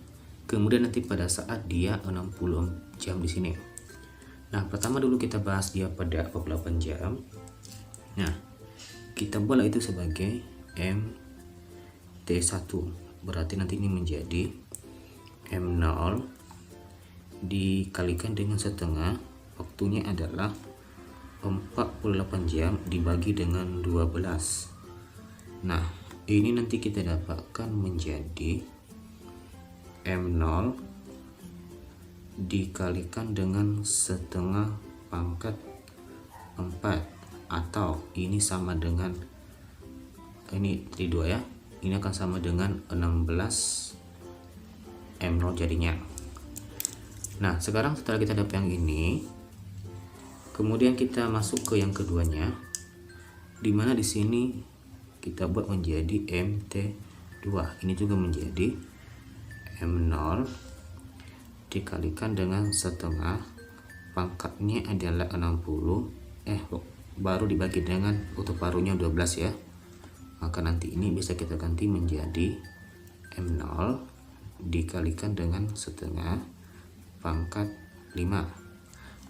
kemudian nanti pada saat dia 60 jam di sini. Nah, pertama dulu kita bahas dia pada 48 jam. Nah, kita buat itu sebagai MT1. Berarti nanti ini menjadi M0 dikalikan dengan setengah, waktunya adalah 48 jam dibagi dengan 12. Nah, ini nanti kita dapatkan menjadi M0 dikalikan dengan setengah pangkat 4, atau ini sama dengan ini dari 2 ya, ini akan sama dengan 16 M0 jadinya. Nah, sekarang setelah kita dapat yang ini, kemudian kita masuk ke yang keduanya, dimana di sini kita buat menjadi MT2. Ini juga menjadi M0 dikalikan dengan setengah, pangkatnya adalah 60, baru dibagi dengan waktu paruhnya 12 ya. Maka nanti ini bisa kita ganti menjadi M0 dikalikan dengan setengah pangkat 5,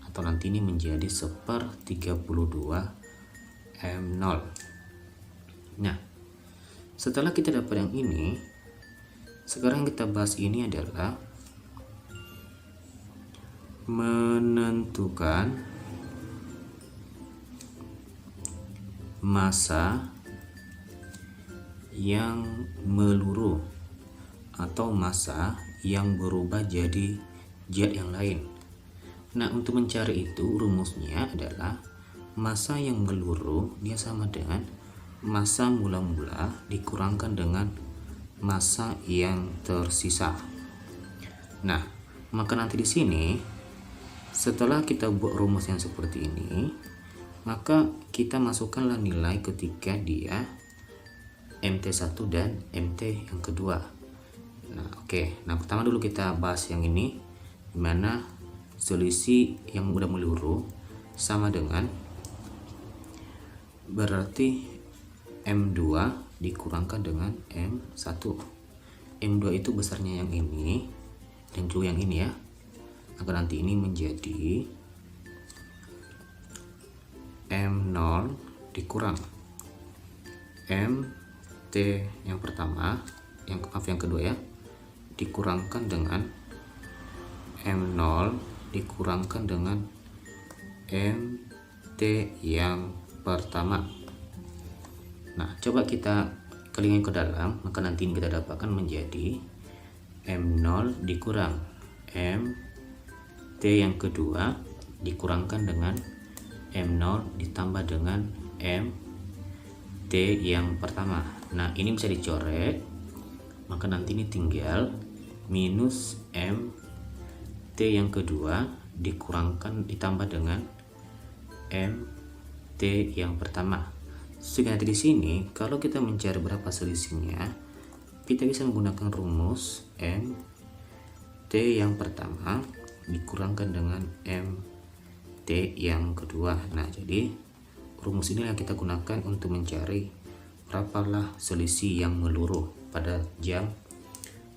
atau nanti ini menjadi 1/32 M0. Nah, setelah kita dapat yang ini, sekarang kita bahas ini adalah menentukan massa yang meluruh atau massa yang berubah jadi zat yang lain. Nah, untuk mencari itu rumusnya adalah massa yang meluruh dia sama dengan massa mula-mula dikurangkan dengan massa yang tersisa. Nah, maka nanti di sini setelah kita buat rumus yang seperti ini, maka kita masukkanlah nilai ketika dia MT1 dan MT yang kedua. Nah, oke. Nah, pertama dulu kita bahas yang ini, dimana selisih yang udah meluruh sama dengan berarti M2 dikurangkan dengan M1. M2 itu besarnya yang ini dan juga yang ini ya. Maka nanti ini menjadi M0 dikurang MT yang pertama, yang kedua ya, dikurangkan dengan M0 dikurangkan dengan MT yang pertama. Nah, coba kita kelingin ke dalam, maka nanti kita dapatkan menjadi M0 dikurang MT yang kedua dikurangkan dengan M0 ditambah dengan MT yang pertama. Nah, ini bisa dicoret, maka nanti ini tinggal minus MT yang kedua dikurangkan ditambah dengan MT yang pertama. Sehingga di sini kalau kita mencari berapa selisihnya, kita bisa menggunakan rumus MT yang pertama dikurangkan dengan MT yang kedua. Nah, jadi rumus ini yang kita gunakan untuk mencari berapalah selisih yang meluruh pada jam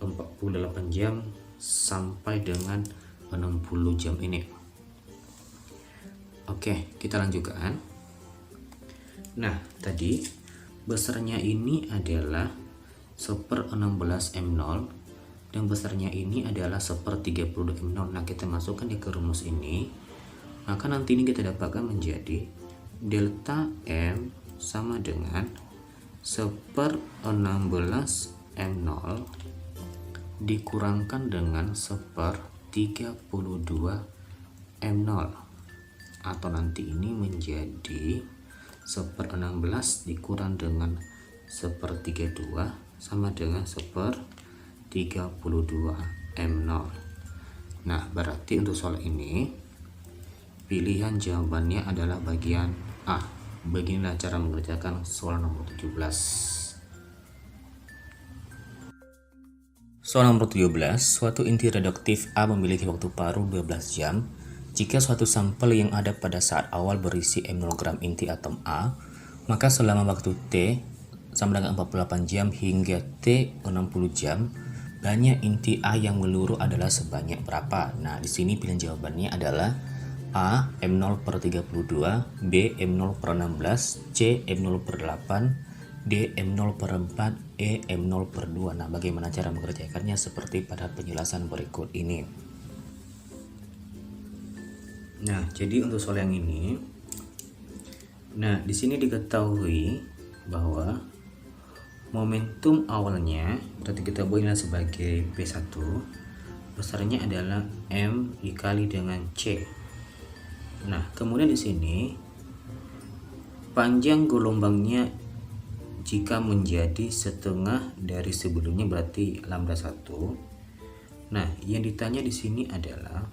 48 jam sampai dengan 60 jam ini. Oke, kita lanjutkan. Nah, tadi besarnya ini adalah 1/16 M0 dan besarnya ini adalah 1/32 M0. Nah, kita masukkan ke rumus ini, maka nanti ini kita dapatkan menjadi delta M sama dengan 1/16 M0 dikurangkan dengan 1/32 M0, atau nanti ini menjadi 1/16 dikurang dengan 1/32 sama dengan 1/32 M0. Nah, berarti untuk soal ini pilihan jawabannya adalah bagian A. Beginilah cara mengerjakan soal nomor 17. Soal nomor 17, suatu inti radioaktif A memiliki waktu paruh 12 jam jika suatu sampel yang ada pada saat awal berisi M0 gram inti atom A, maka selama waktu T sama dengan 48 jam hingga T 60 jam, banyak inti A yang meluruh adalah sebanyak berapa? Nah, di sini pilihan jawabannya adalah A M0/32, B M0/16, C M0/8, D M0/4, E M0/2. Nah, bagaimana cara mengerjakannya seperti pada penjelasan berikut ini. Nah, jadi untuk soal yang ini, nah di sini diketahui bahwa momentum awalnya berarti kita buatnya sebagai P1, besarnya adalah M dikali dengan C. Nah, kemudian di sini panjang gelombangnya jika menjadi setengah dari sebelumnya berarti lambda 1. Nah, yang ditanya di sini adalah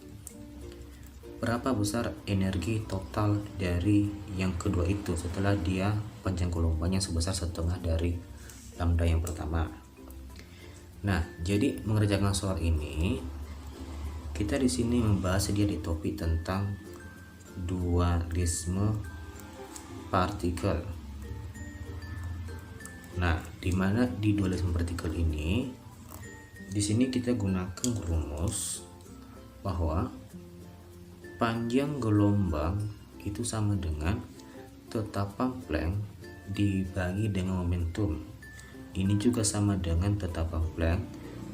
berapa besar energi total dari yang kedua itu setelah dia panjang gelombangnya sebesar setengah dari lambda yang pertama. Nah, jadi mengerjakan soal ini kita di sini membahas sedikit di topik tentang dualisme partikel. Nah, di mana di dualisme partikel ini, di sini kita gunakan rumus bahwa panjang gelombang itu sama dengan tetapan Planck dibagi dengan momentum. Ini juga sama dengan tetapan Planck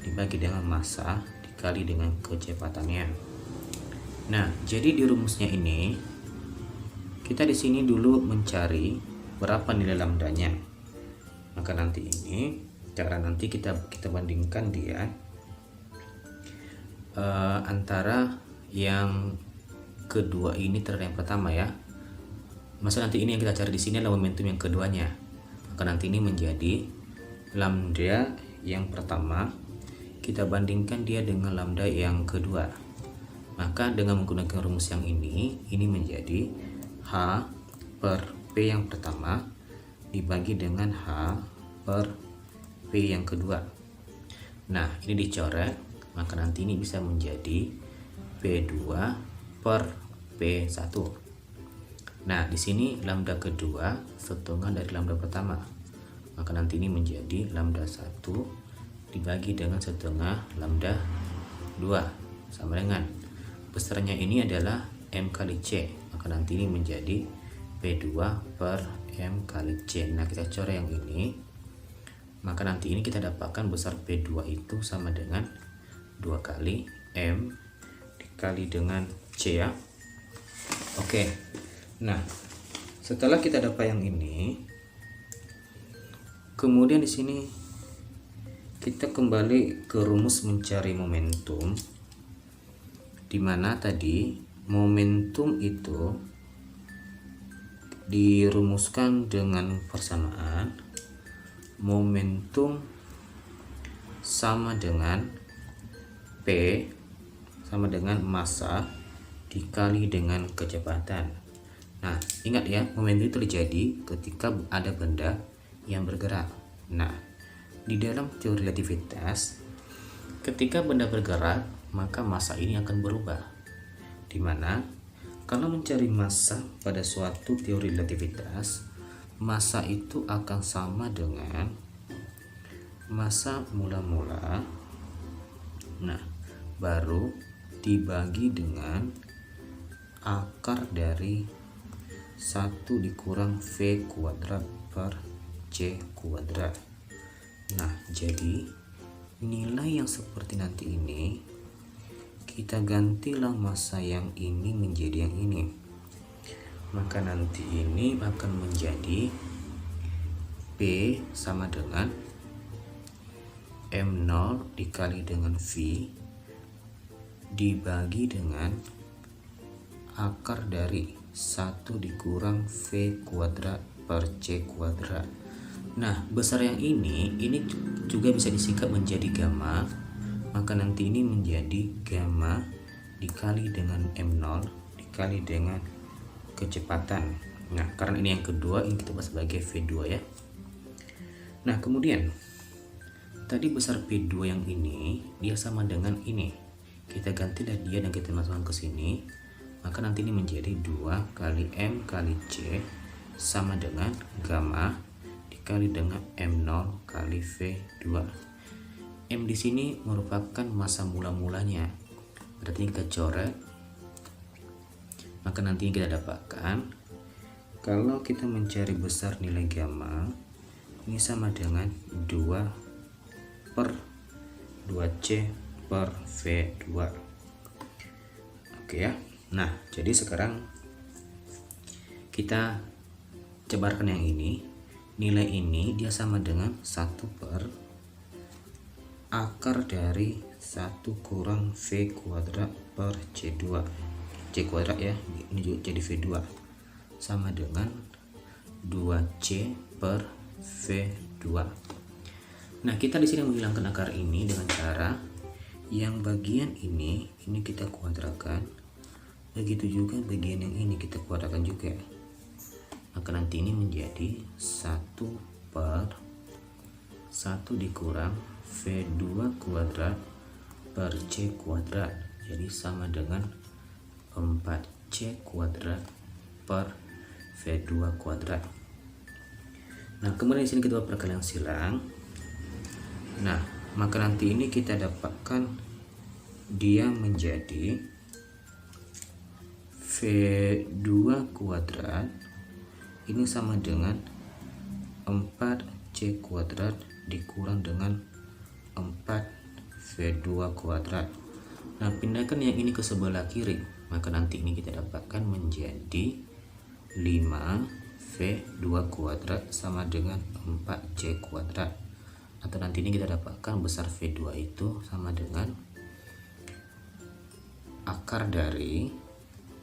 dibagi dengan massa dikali dengan kecepatannya. Nah, jadi di rumusnya ini kita di sini dulu mencari berapa nilai lambdanya. Maka nanti ini cara nanti kita bandingkan dia antara yang kedua ini terhadap yang pertama ya. Masa nanti ini yang kita cari di sini adalah momentum yang keduanya. Maka nanti ini menjadi lambda yang pertama kita bandingkan dia dengan lambda yang kedua. Maka dengan menggunakan rumus yang ini menjadi H per P yang pertama dibagi dengan H per P yang kedua. Nah, ini dicoret, maka nanti ini bisa menjadi P2 per P1. Nah, di sini lambda kedua setengah dari lambda pertama. Maka nanti ini menjadi lambda 1 dibagi dengan setengah lambda 2 sama dengan besarnya ini adalah M kali C. Maka nanti ini menjadi P2 per M kali C. Nah, kita coret yang ini, maka nanti ini kita dapatkan besar P2 itu sama dengan 2 kali M dikali dengan C ya. Oke, nah setelah kita dapat yang ini, kemudian di sini kita kembali ke rumus mencari momentum, di mana tadi momentum itu dirumuskan dengan persamaan momentum sama dengan P sama dengan massa dikali dengan kecepatan. Nah, ingat ya, momentum itu terjadi ketika ada benda yang bergerak. Nah, di dalam teori relativitas, ketika benda bergerak, maka massa ini akan berubah. Dimana kalau mencari massa pada suatu teori relativitas, massa itu akan sama dengan massa mula-mula, nah, baru dibagi dengan akar dari 1 dikurang V kuadrat per C kuadrat. Nah, jadi nilai yang seperti nanti ini kita gantilah massa yang ini menjadi yang ini. Maka nanti ini akan menjadi P sama dengan M0 dikali dengan V dibagi dengan akar dari 1 dikurang V kuadrat per C kuadrat. Nah, besar yang ini juga bisa disingkat menjadi gamma. Maka nanti ini menjadi gamma dikali dengan M0 dikali dengan kecepatan. Nah, karena ini yang kedua, ini kita bahas sebagai V2 ya. Nah, kemudian tadi besar P2 yang ini dia sama dengan ini. Kita gantilah dia dan kita masukkan ke sini. Maka nanti ini menjadi 2 kali M kali C sama dengan gamma dikali dengan M0 kali V2. M di sini merupakan massa mula-mulanya. Berarti ini kita coret. Maka nanti kita dapatkan kalau kita mencari besar nilai gamma ini sama dengan 2 per 2C per V2. Oke ya. Nah, jadi sekarang kita cebarkan yang ini. Nilai ini dia sama dengan 1 per akar dari 1 kurang V kuadrat per C2. C kuadrat ya, ini juga jadi V2. Sama dengan 2C per V2. Nah, kita di sini menghilangkan akar ini dengan cara yang bagian ini kita kuadrakan. Begitu juga bagian yang ini kita kuadrakan juga. Maka nanti ini menjadi 1 per 1 dikurang V2 kuadrat per C kuadrat. Jadi sama dengan 4C kuadrat per V2 kuadrat. Nah, kemudian di sini kita buat perkalian silang. Nah, maka nanti ini kita dapatkan dia menjadi V2 kuadrat ini sama dengan 4C kuadrat dikurang dengan 4V2 kuadrat. Nah, pindahkan yang ini ke sebelah kiri, maka nanti ini kita dapatkan menjadi 5V2 kuadrat sama dengan 4C kuadrat. Atau nanti ini kita dapatkan besar V2 itu sama dengan akar dari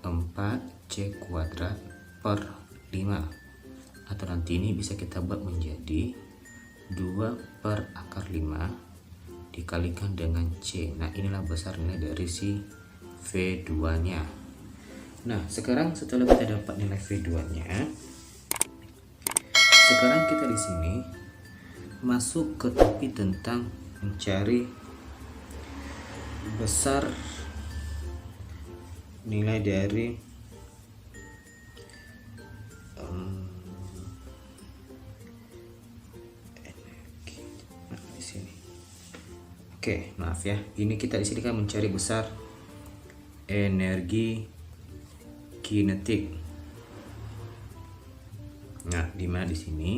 4C kuadrat per 5. Atau nanti ini bisa kita buat menjadi 2 per akar 5 dikalikan dengan C. Nah, inilah besar nilai dari si V2 nya. Nah, sekarang setelah kita dapat nilai V2 nya, sekarang kita di sini masuk ke topik tentang mencari besar nilai dari di sini. Oke, maaf ya. Ini kita di sini kan mencari besar energi kinetik. Nah, dimana di sini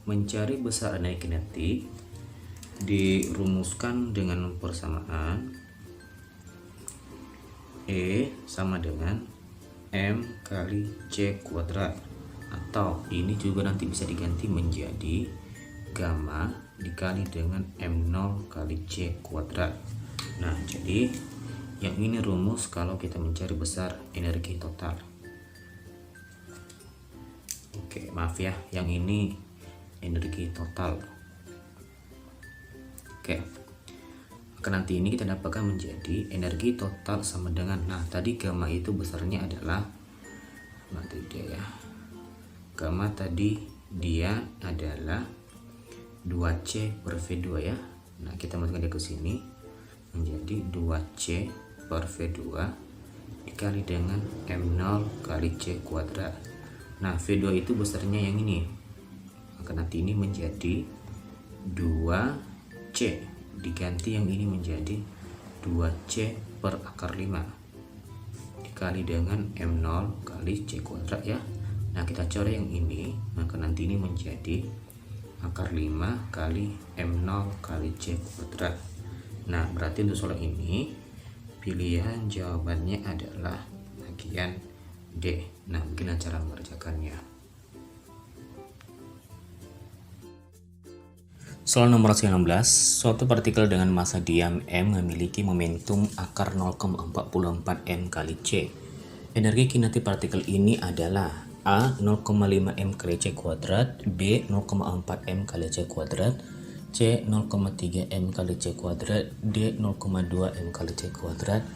mencari besar energi kinetik dirumuskan dengan persamaan E sama dengan M kali C kuadrat, atau ini juga nanti bisa diganti menjadi gamma dikali dengan M0 kali C kuadrat. Nah, jadi yang ini rumus kalau kita mencari besar energi total. Oke, maaf ya, yang ini energi total. Oke, maka nanti ini kita dapatkan menjadi energi total sama dengan, nah tadi gamma itu besarnya adalah Nanti dia ya. Gamma tadi dia adalah 2C per V2 ya. Nah, kita masukkan dia ke sini menjadi 2C per V2 dikali dengan M0 kali C kuadrat. Nah, V2 itu besarnya yang ini. Maka nanti ini menjadi 2C diganti yang ini menjadi 2C per akar 5 dikali dengan M0 kali C kuadrat ya. Nah, kita coret yang ini, maka nanti ini menjadi akar 5 kali M0 kali C kuadrat. Nah, berarti untuk soal ini pilihan jawabannya adalah bagian D. Nah, begini cara mengerjakannya. Soal nomor 19, suatu partikel dengan massa diam M memiliki momentum akar 0,44 M kali C. Energi kinetik partikel ini adalah A 0,5 M kali C kuadrat, B 0,4 M kali C kuadrat, C 0,3 M kali C kuadrat, D 0,2 M kali C kuadrat,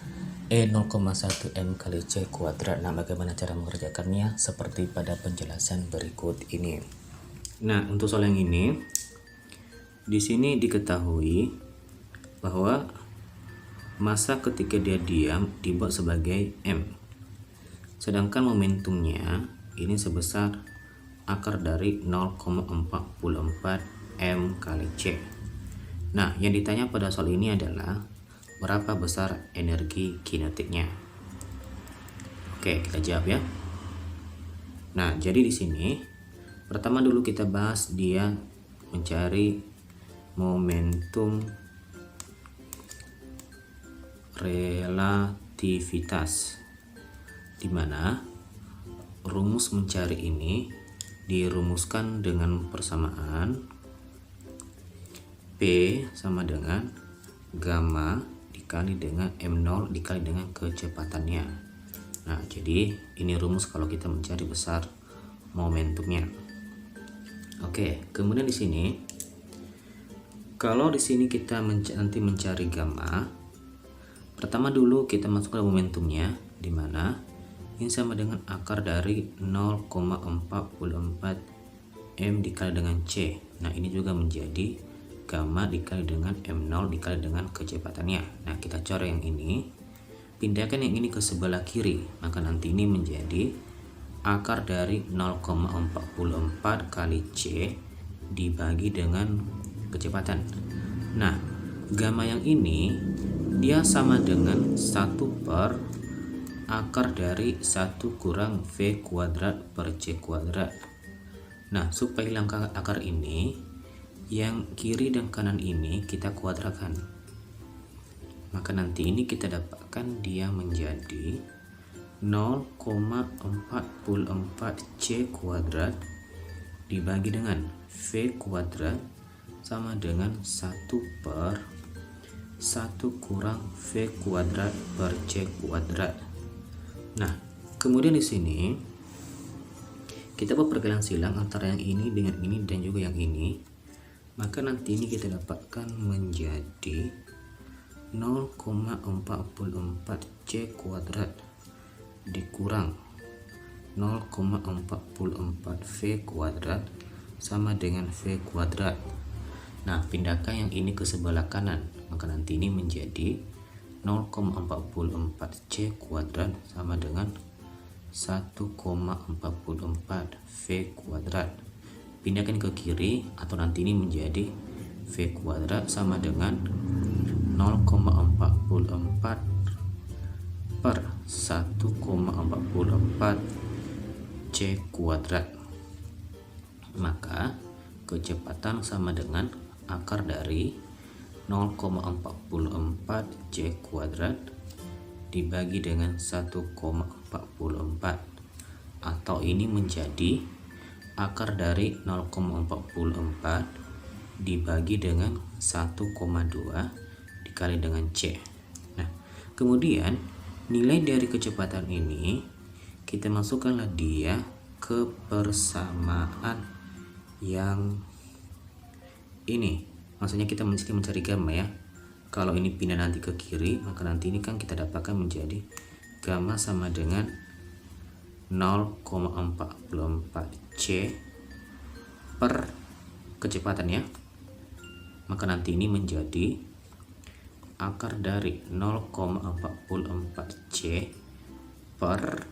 E 0,1 M kali C kuadrat. Nah, bagaimana cara mengerjakannya? Seperti pada penjelasan berikut ini. Nah, untuk soal yang ini, di sini diketahui bahwa massa ketika dia diam dibuat sebagai M. Sedangkan momentumnya ini sebesar akar dari 0,44 M kali C. Nah, yang ditanya pada soal ini adalah berapa besar energi kinetiknya. Oke, kita jawab ya. Nah, jadi di sini pertama dulu kita bahas dia mencari momentum relativitas, di mana rumus mencari ini dirumuskan dengan persamaan P sama dengan gamma dikali dengan M0 dikali dengan kecepatannya. Nah, jadi ini rumus kalau kita mencari besar momentumnya. Oke, kemudian di sini kalau di sini kita nanti mencari gamma, pertama dulu kita masukkan momentumnya, di mana ini sama dengan akar dari 0,44 M dikali dengan C. Nah, ini juga menjadi gamma dikali dengan M0 dikali dengan kecepatannya. Nah, kita coret yang ini, pindahkan yang ini ke sebelah kiri, maka nanti ini menjadi akar dari 0,44 kali C dibagi dengan kecepatan. Nah, gamma yang ini dia sama dengan 1 per akar dari 1 kurang V kuadrat per C kuadrat. Nah, supaya hilang akar ini, yang kiri dan kanan ini kita kuadratkan. Maka nanti ini kita dapatkan dia menjadi 0,44 C kuadrat dibagi dengan V kuadrat sama dengan 1 per 1 kurang V kuadrat per C kuadrat. Nah, kemudian di sini kita buat perkalian silang antara yang ini dengan ini dan juga yang ini. Maka nanti ini kita dapatkan menjadi 0,44 C kuadrat dikurang 0,44 V kuadrat sama dengan V kuadrat. Nah, pindahkan yang ini ke sebelah kanan, maka nanti ini menjadi 0,44 C kuadrat sama dengan 1,44 V kuadrat. Pindahkan ke kiri atau nanti ini menjadi V kuadrat sama dengan 0,44 per 1,44 C kuadrat. Maka kecepatan sama dengan akar dari 0,44 C kuadrat dibagi dengan 1,44, atau ini menjadi akar dari 0,44 dibagi dengan 1,2 dikali dengan C. Nah, kemudian nilai dari kecepatan ini kita masukkanlah dia ke persamaan yang ini. Maksudnya kita mesti mencari gamma ya. Kalau ini pindah nanti ke kiri, maka nanti ini kan kita dapatkan menjadi gamma sama dengan 0,44 C per kecepatan ya. Maka nanti ini menjadi akar dari 0,44 C per,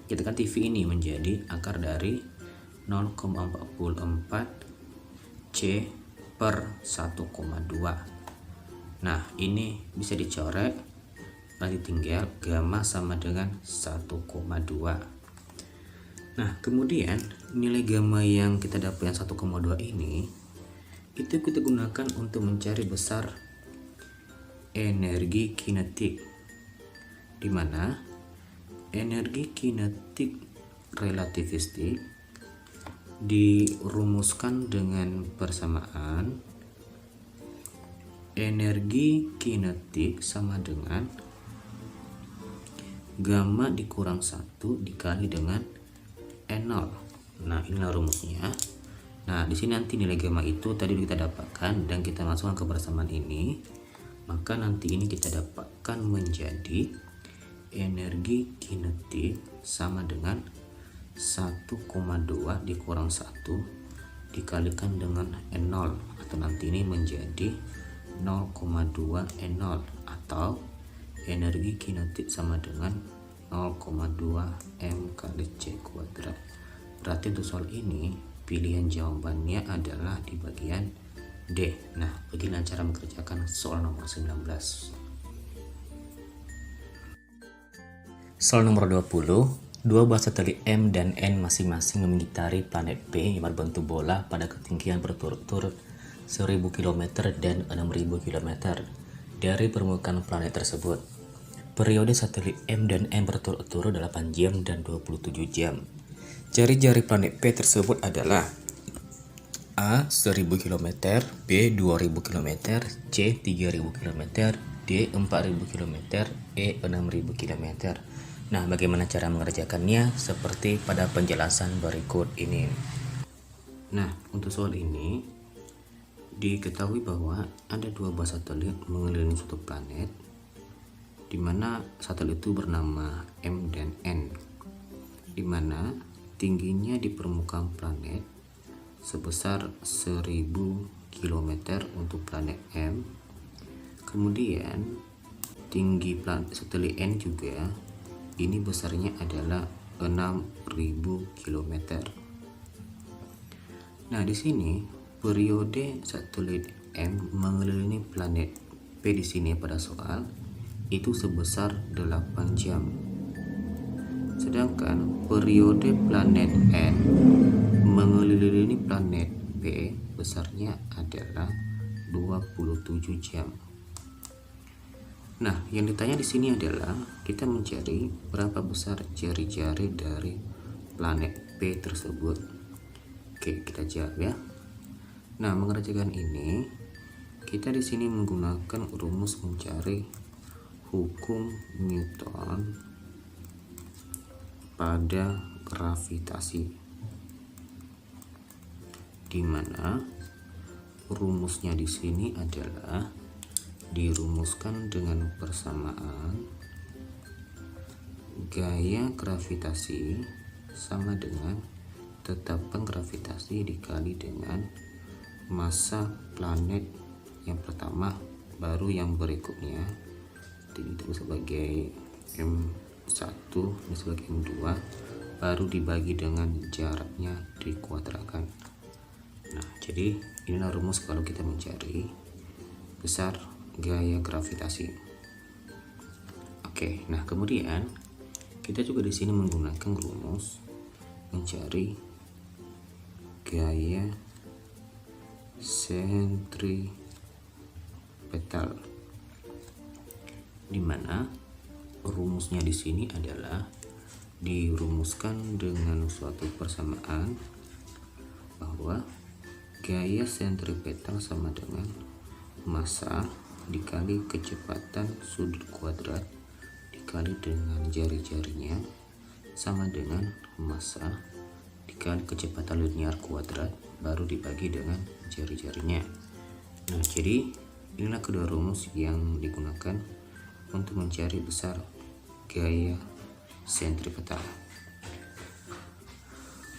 kita kan TV ini menjadi akar dari 0,44 C per 1,2. Nah ini bisa dicoret, nanti tinggal gamma sama dengan 1,2. Nah kemudian nilai gamma yang kita dapat yang 1,2 ini itu kita gunakan untuk mencari besar energi kinetik, dimana energi kinetik relativistik dirumuskan dengan persamaan energi kinetik sama dengan gamma dikurang 1 dikali dengan N0. Nah inilah rumusnya. Nah di sini nanti nilai gamma itu tadi kita dapatkan dan kita masukkan ke persamaan ini, maka nanti ini kita dapatkan menjadi energi kinetik sama dengan 1,2 dikurang 1 dikalikan dengan N0, atau nanti ini menjadi 0,2 N0, atau energi kinetik sama dengan 0,2 M kali C kuadrat. Berarti untuk soal ini pilihan jawabannya adalah di bagian D. Nah beginilah cara mengerjakan soal nomor 19. Soal nomor 20, dua buah satelit M dan N masing-masing mengitari planet P yang berbentuk bola pada ketinggian berturut-turut 1000 km dan 6000 km dari permukaan planet tersebut. Periode satelit M dan N berturut-turut 8 jam dan 27 jam. Jari-jari planet P tersebut adalah A 1000 km, B 2000 km, C 3000 km, D 4000 km, E 6000 km. Nah, bagaimana cara mengerjakannya? Seperti pada penjelasan berikut ini. Nah, untuk soal ini diketahui bahwa ada dua buah satelit mengelilingi suatu planet, di mana satelit itu bernama M dan N, di mana tingginya di permukaan planet sebesar 1000 km untuk planet M. Kemudian tinggi planet satelit N juga ini besarnya adalah 6000 km. Nah, di sini periode satelit M mengelilingi planet P di sini pada soal itu sebesar 8 jam. Sedangkan periode planet N mengelilingi planet P besarnya adalah 27 jam. Nah, yang ditanya di sini adalah kita mencari berapa besar jari-jari dari planet P tersebut. Oke, kita jawab ya. Nah, mengerjakan ini kita di sini menggunakan rumus mencari hukum Newton pada gravitasi, di mana rumusnya di sini adalah dirumuskan dengan persamaan gaya gravitasi sama dengan tetapan gravitasi dikali dengan massa planet yang pertama baru yang berikutnya, itu sebagai M1 ini sebagai M2, baru dibagi dengan jaraknya dikuadratkan. Nah, jadi inilah rumus kalau kita mencari besar gaya gravitasi. Oke, nah kemudian kita juga di sini menggunakan rumus mencari gaya sentripetal, di mana rumusnya di sini adalah dirumuskan dengan suatu persamaan bahwa gaya sentripetal sama dengan massa dikali kecepatan sudut kuadrat dikali dengan jari-jarinya sama dengan massa dikali kecepatan linear kuadrat baru dibagi dengan jari-jarinya. Nah, jadi inilah kedua rumus yang digunakan untuk mencari besar gaya sentripetal.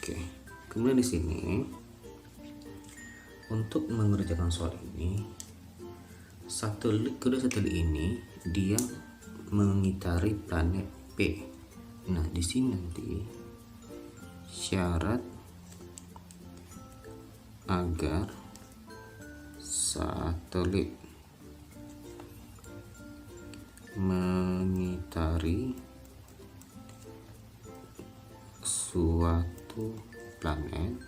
Oke, kemudian di sini untuk mengerjakan soal ini, kedua satelit ini dia mengitari planet P. Nah, di sini nanti syarat agar satelit mengitari suatu planet.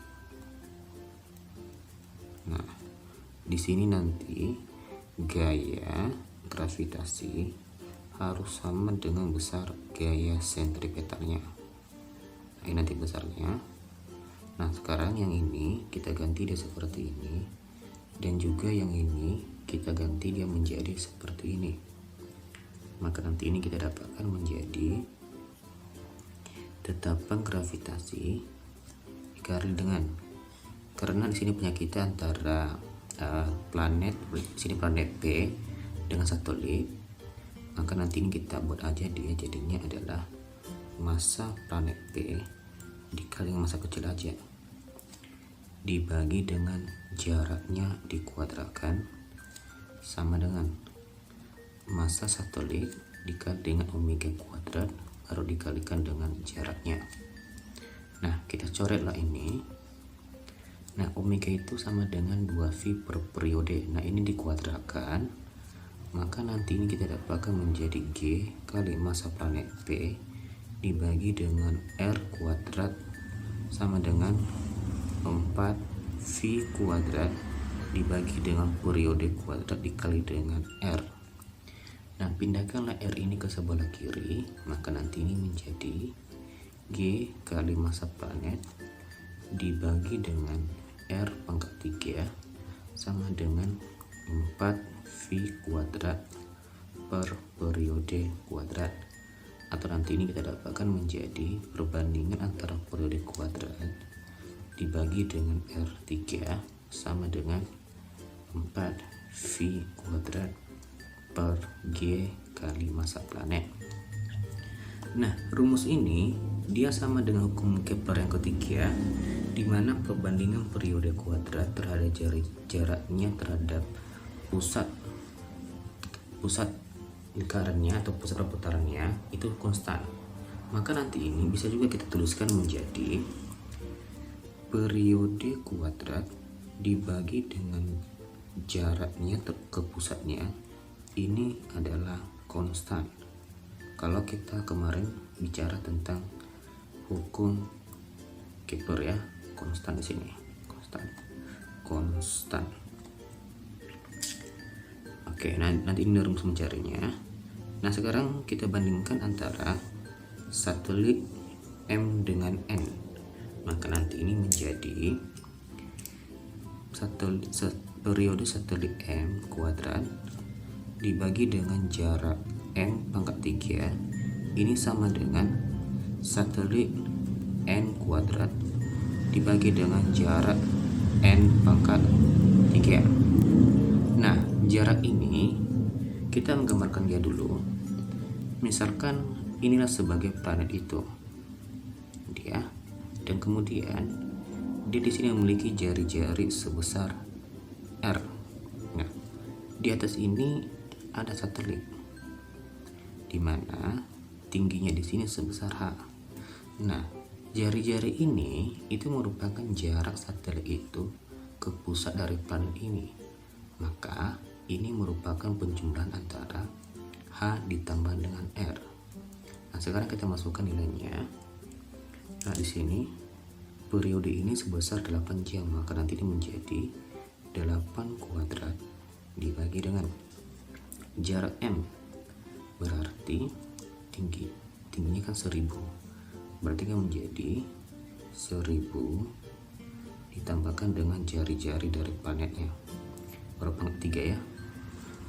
Nah, di sini nanti gaya gravitasi harus sama dengan besar gaya sentripetalnya. Ini nanti besarnya. Nah, sekarang yang ini kita ganti dia seperti ini, dan juga yang ini kita ganti dia menjadi seperti ini. Maka nanti ini kita dapatkan menjadi tetapan gravitasi dikali dengan, karena di sini punya kita antara planet, di sini planet P dengan satelit, maka nanti ini kita buat aja dia jadinya adalah massa planet P dikali dengan massa kecil aja dibagi dengan jaraknya dikuadratkan sama dengan massa satelit dikali dengan omega kuadrat baru dikalikan dengan jaraknya. Nah, kita coretlah ini. Nah, omega itu sama dengan 2V per periode. Nah, ini dikuadratkan, maka nanti ini kita dapatkan menjadi G kali massa planet P dibagi dengan R kuadrat sama dengan 4V kuadrat dibagi dengan periode kuadrat dikali dengan R. Nah, pindahkanlah R ini ke sebelah kiri, maka nanti ini menjadi G kali massa planet dibagi dengan R pangkat 3 sama dengan 4V kuadrat per periode kuadrat. Atau nanti ini kita dapatkan menjadi perbandingan antara periode kuadrat dibagi dengan R3 sama dengan 4V kuadrat per G kali massa planet. Nah, rumus ini dia sama dengan hukum Kepler yang ketiga, di mana perbandingan periode kuadrat terhadap jaraknya terhadap pusat lingkarannya atau pusat perputarannya itu konstan. Maka nanti ini bisa juga kita tuliskan menjadi periode kuadrat dibagi dengan jaraknya ke pusatnya, ini adalah konstan. Kalau kita kemarin bicara tentang hukum Kepler ya, konstan di sini, konstan. Oke, nah nanti ini rumus mencarinya. Nah, sekarang kita bandingkan antara satelit M dengan N. Maka nanti ini menjadi periode satelit M kuadrat dibagi dengan jarak M pangkat 3, ini sama dengan satelit N kuadrat dibagi dengan jarak N pangkat 3. Nah, jarak ini kita menggambarkan dia dulu. Misalkan inilah sebagai planet itu dia, dan kemudian dia di sini memiliki jari-jari sebesar R. Nah, di atas ini ada satelit di mana tingginya di sini sebesar H. Nah, jari-jari ini itu merupakan jarak satelit itu ke pusat dari planet ini. Maka ini merupakan penjumlahan antara H ditambah dengan R. Nah, sekarang kita masukkan nilainya. Nah, di sini periode ini sebesar 8 jam, maka nanti ini menjadi 8 kuadrat dibagi dengan jarak M, berarti tingginya kan 1000, berarti kan menjadi 1000 ditambahkan dengan jari-jari dari planetnya, baru pangkat 3 ya.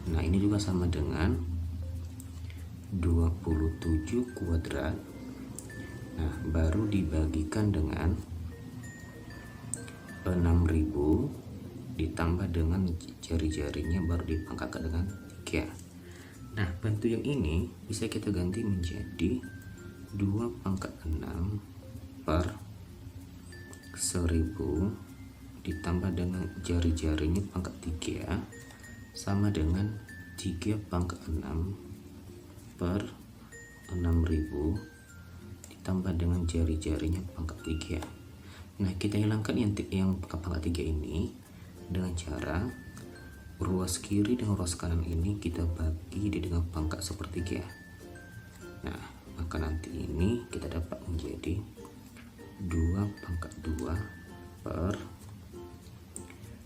Nah, ini juga sama dengan 27 kuadrat. Nah, baru dibagikan dengan 6000 ditambah dengan jari-jarinya baru dipangkatkan dengan 3. Nah, bentuk yang ini bisa kita ganti menjadi 2 pangkat 6 per 1000 ditambah dengan jari-jarinya pangkat 3 sama dengan 3 pangkat 6 per 6000 ditambah dengan jari-jarinya pangkat 3. Nah, kita hilangkan yang pangkat 3 ini dengan cara ruas kiri dan ruas kanan ini kita bagi dengan pangkat sepertiga. Nah, maka nanti ini kita dapat menjadi 2 pangkat 2 per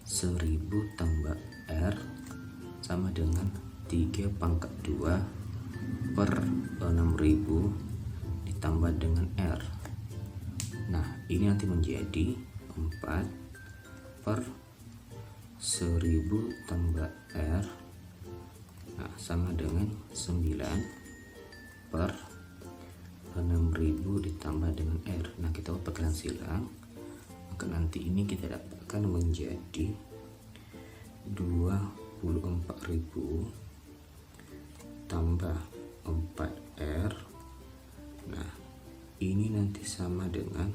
1000 tambah R sama dengan 3 pangkat 2 per 6000 ditambah dengan R. Nah, ini nanti menjadi 4 per 1000 tambah R, nah, sama dengan 9 per 6000 ditambah dengan R. Nah, kita pecahan silang, maka nanti ini kita dapatkan menjadi 24.000 tambah 4R. Nah, ini nanti sama dengan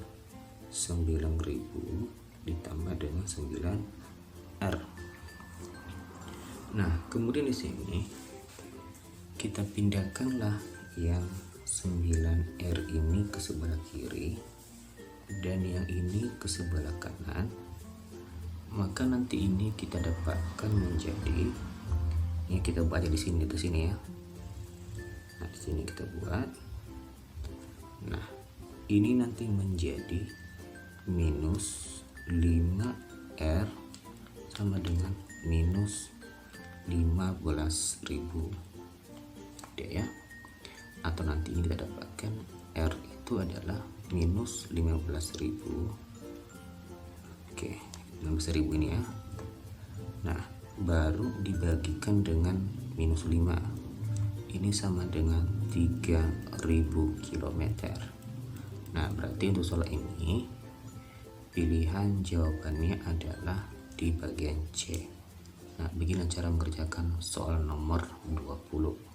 9.000 ditambah dengan 9R. Nah, kemudian di sini kita pindahkanlah yang 9R ini ke sebelah kiri dan yang ini ke sebelah kanan. Maka nanti ini kita dapatkan menjadi, ini kita baca di sini ya. Nah, di sini kita buat. Nah, ini nanti menjadi minus 5R sama dengan minus 15.000 ya. Atau nanti ini kita dapatkan R itu adalah minus 15.000. Oke, 15.000 ini ya. Nah, baru dibagikan dengan minus 5. Ini sama dengan 3000 km. Nah, berarti untuk soal ini pilihan jawabannya adalah di bagian C. Nah, begini cara mengerjakan soal nomor 20.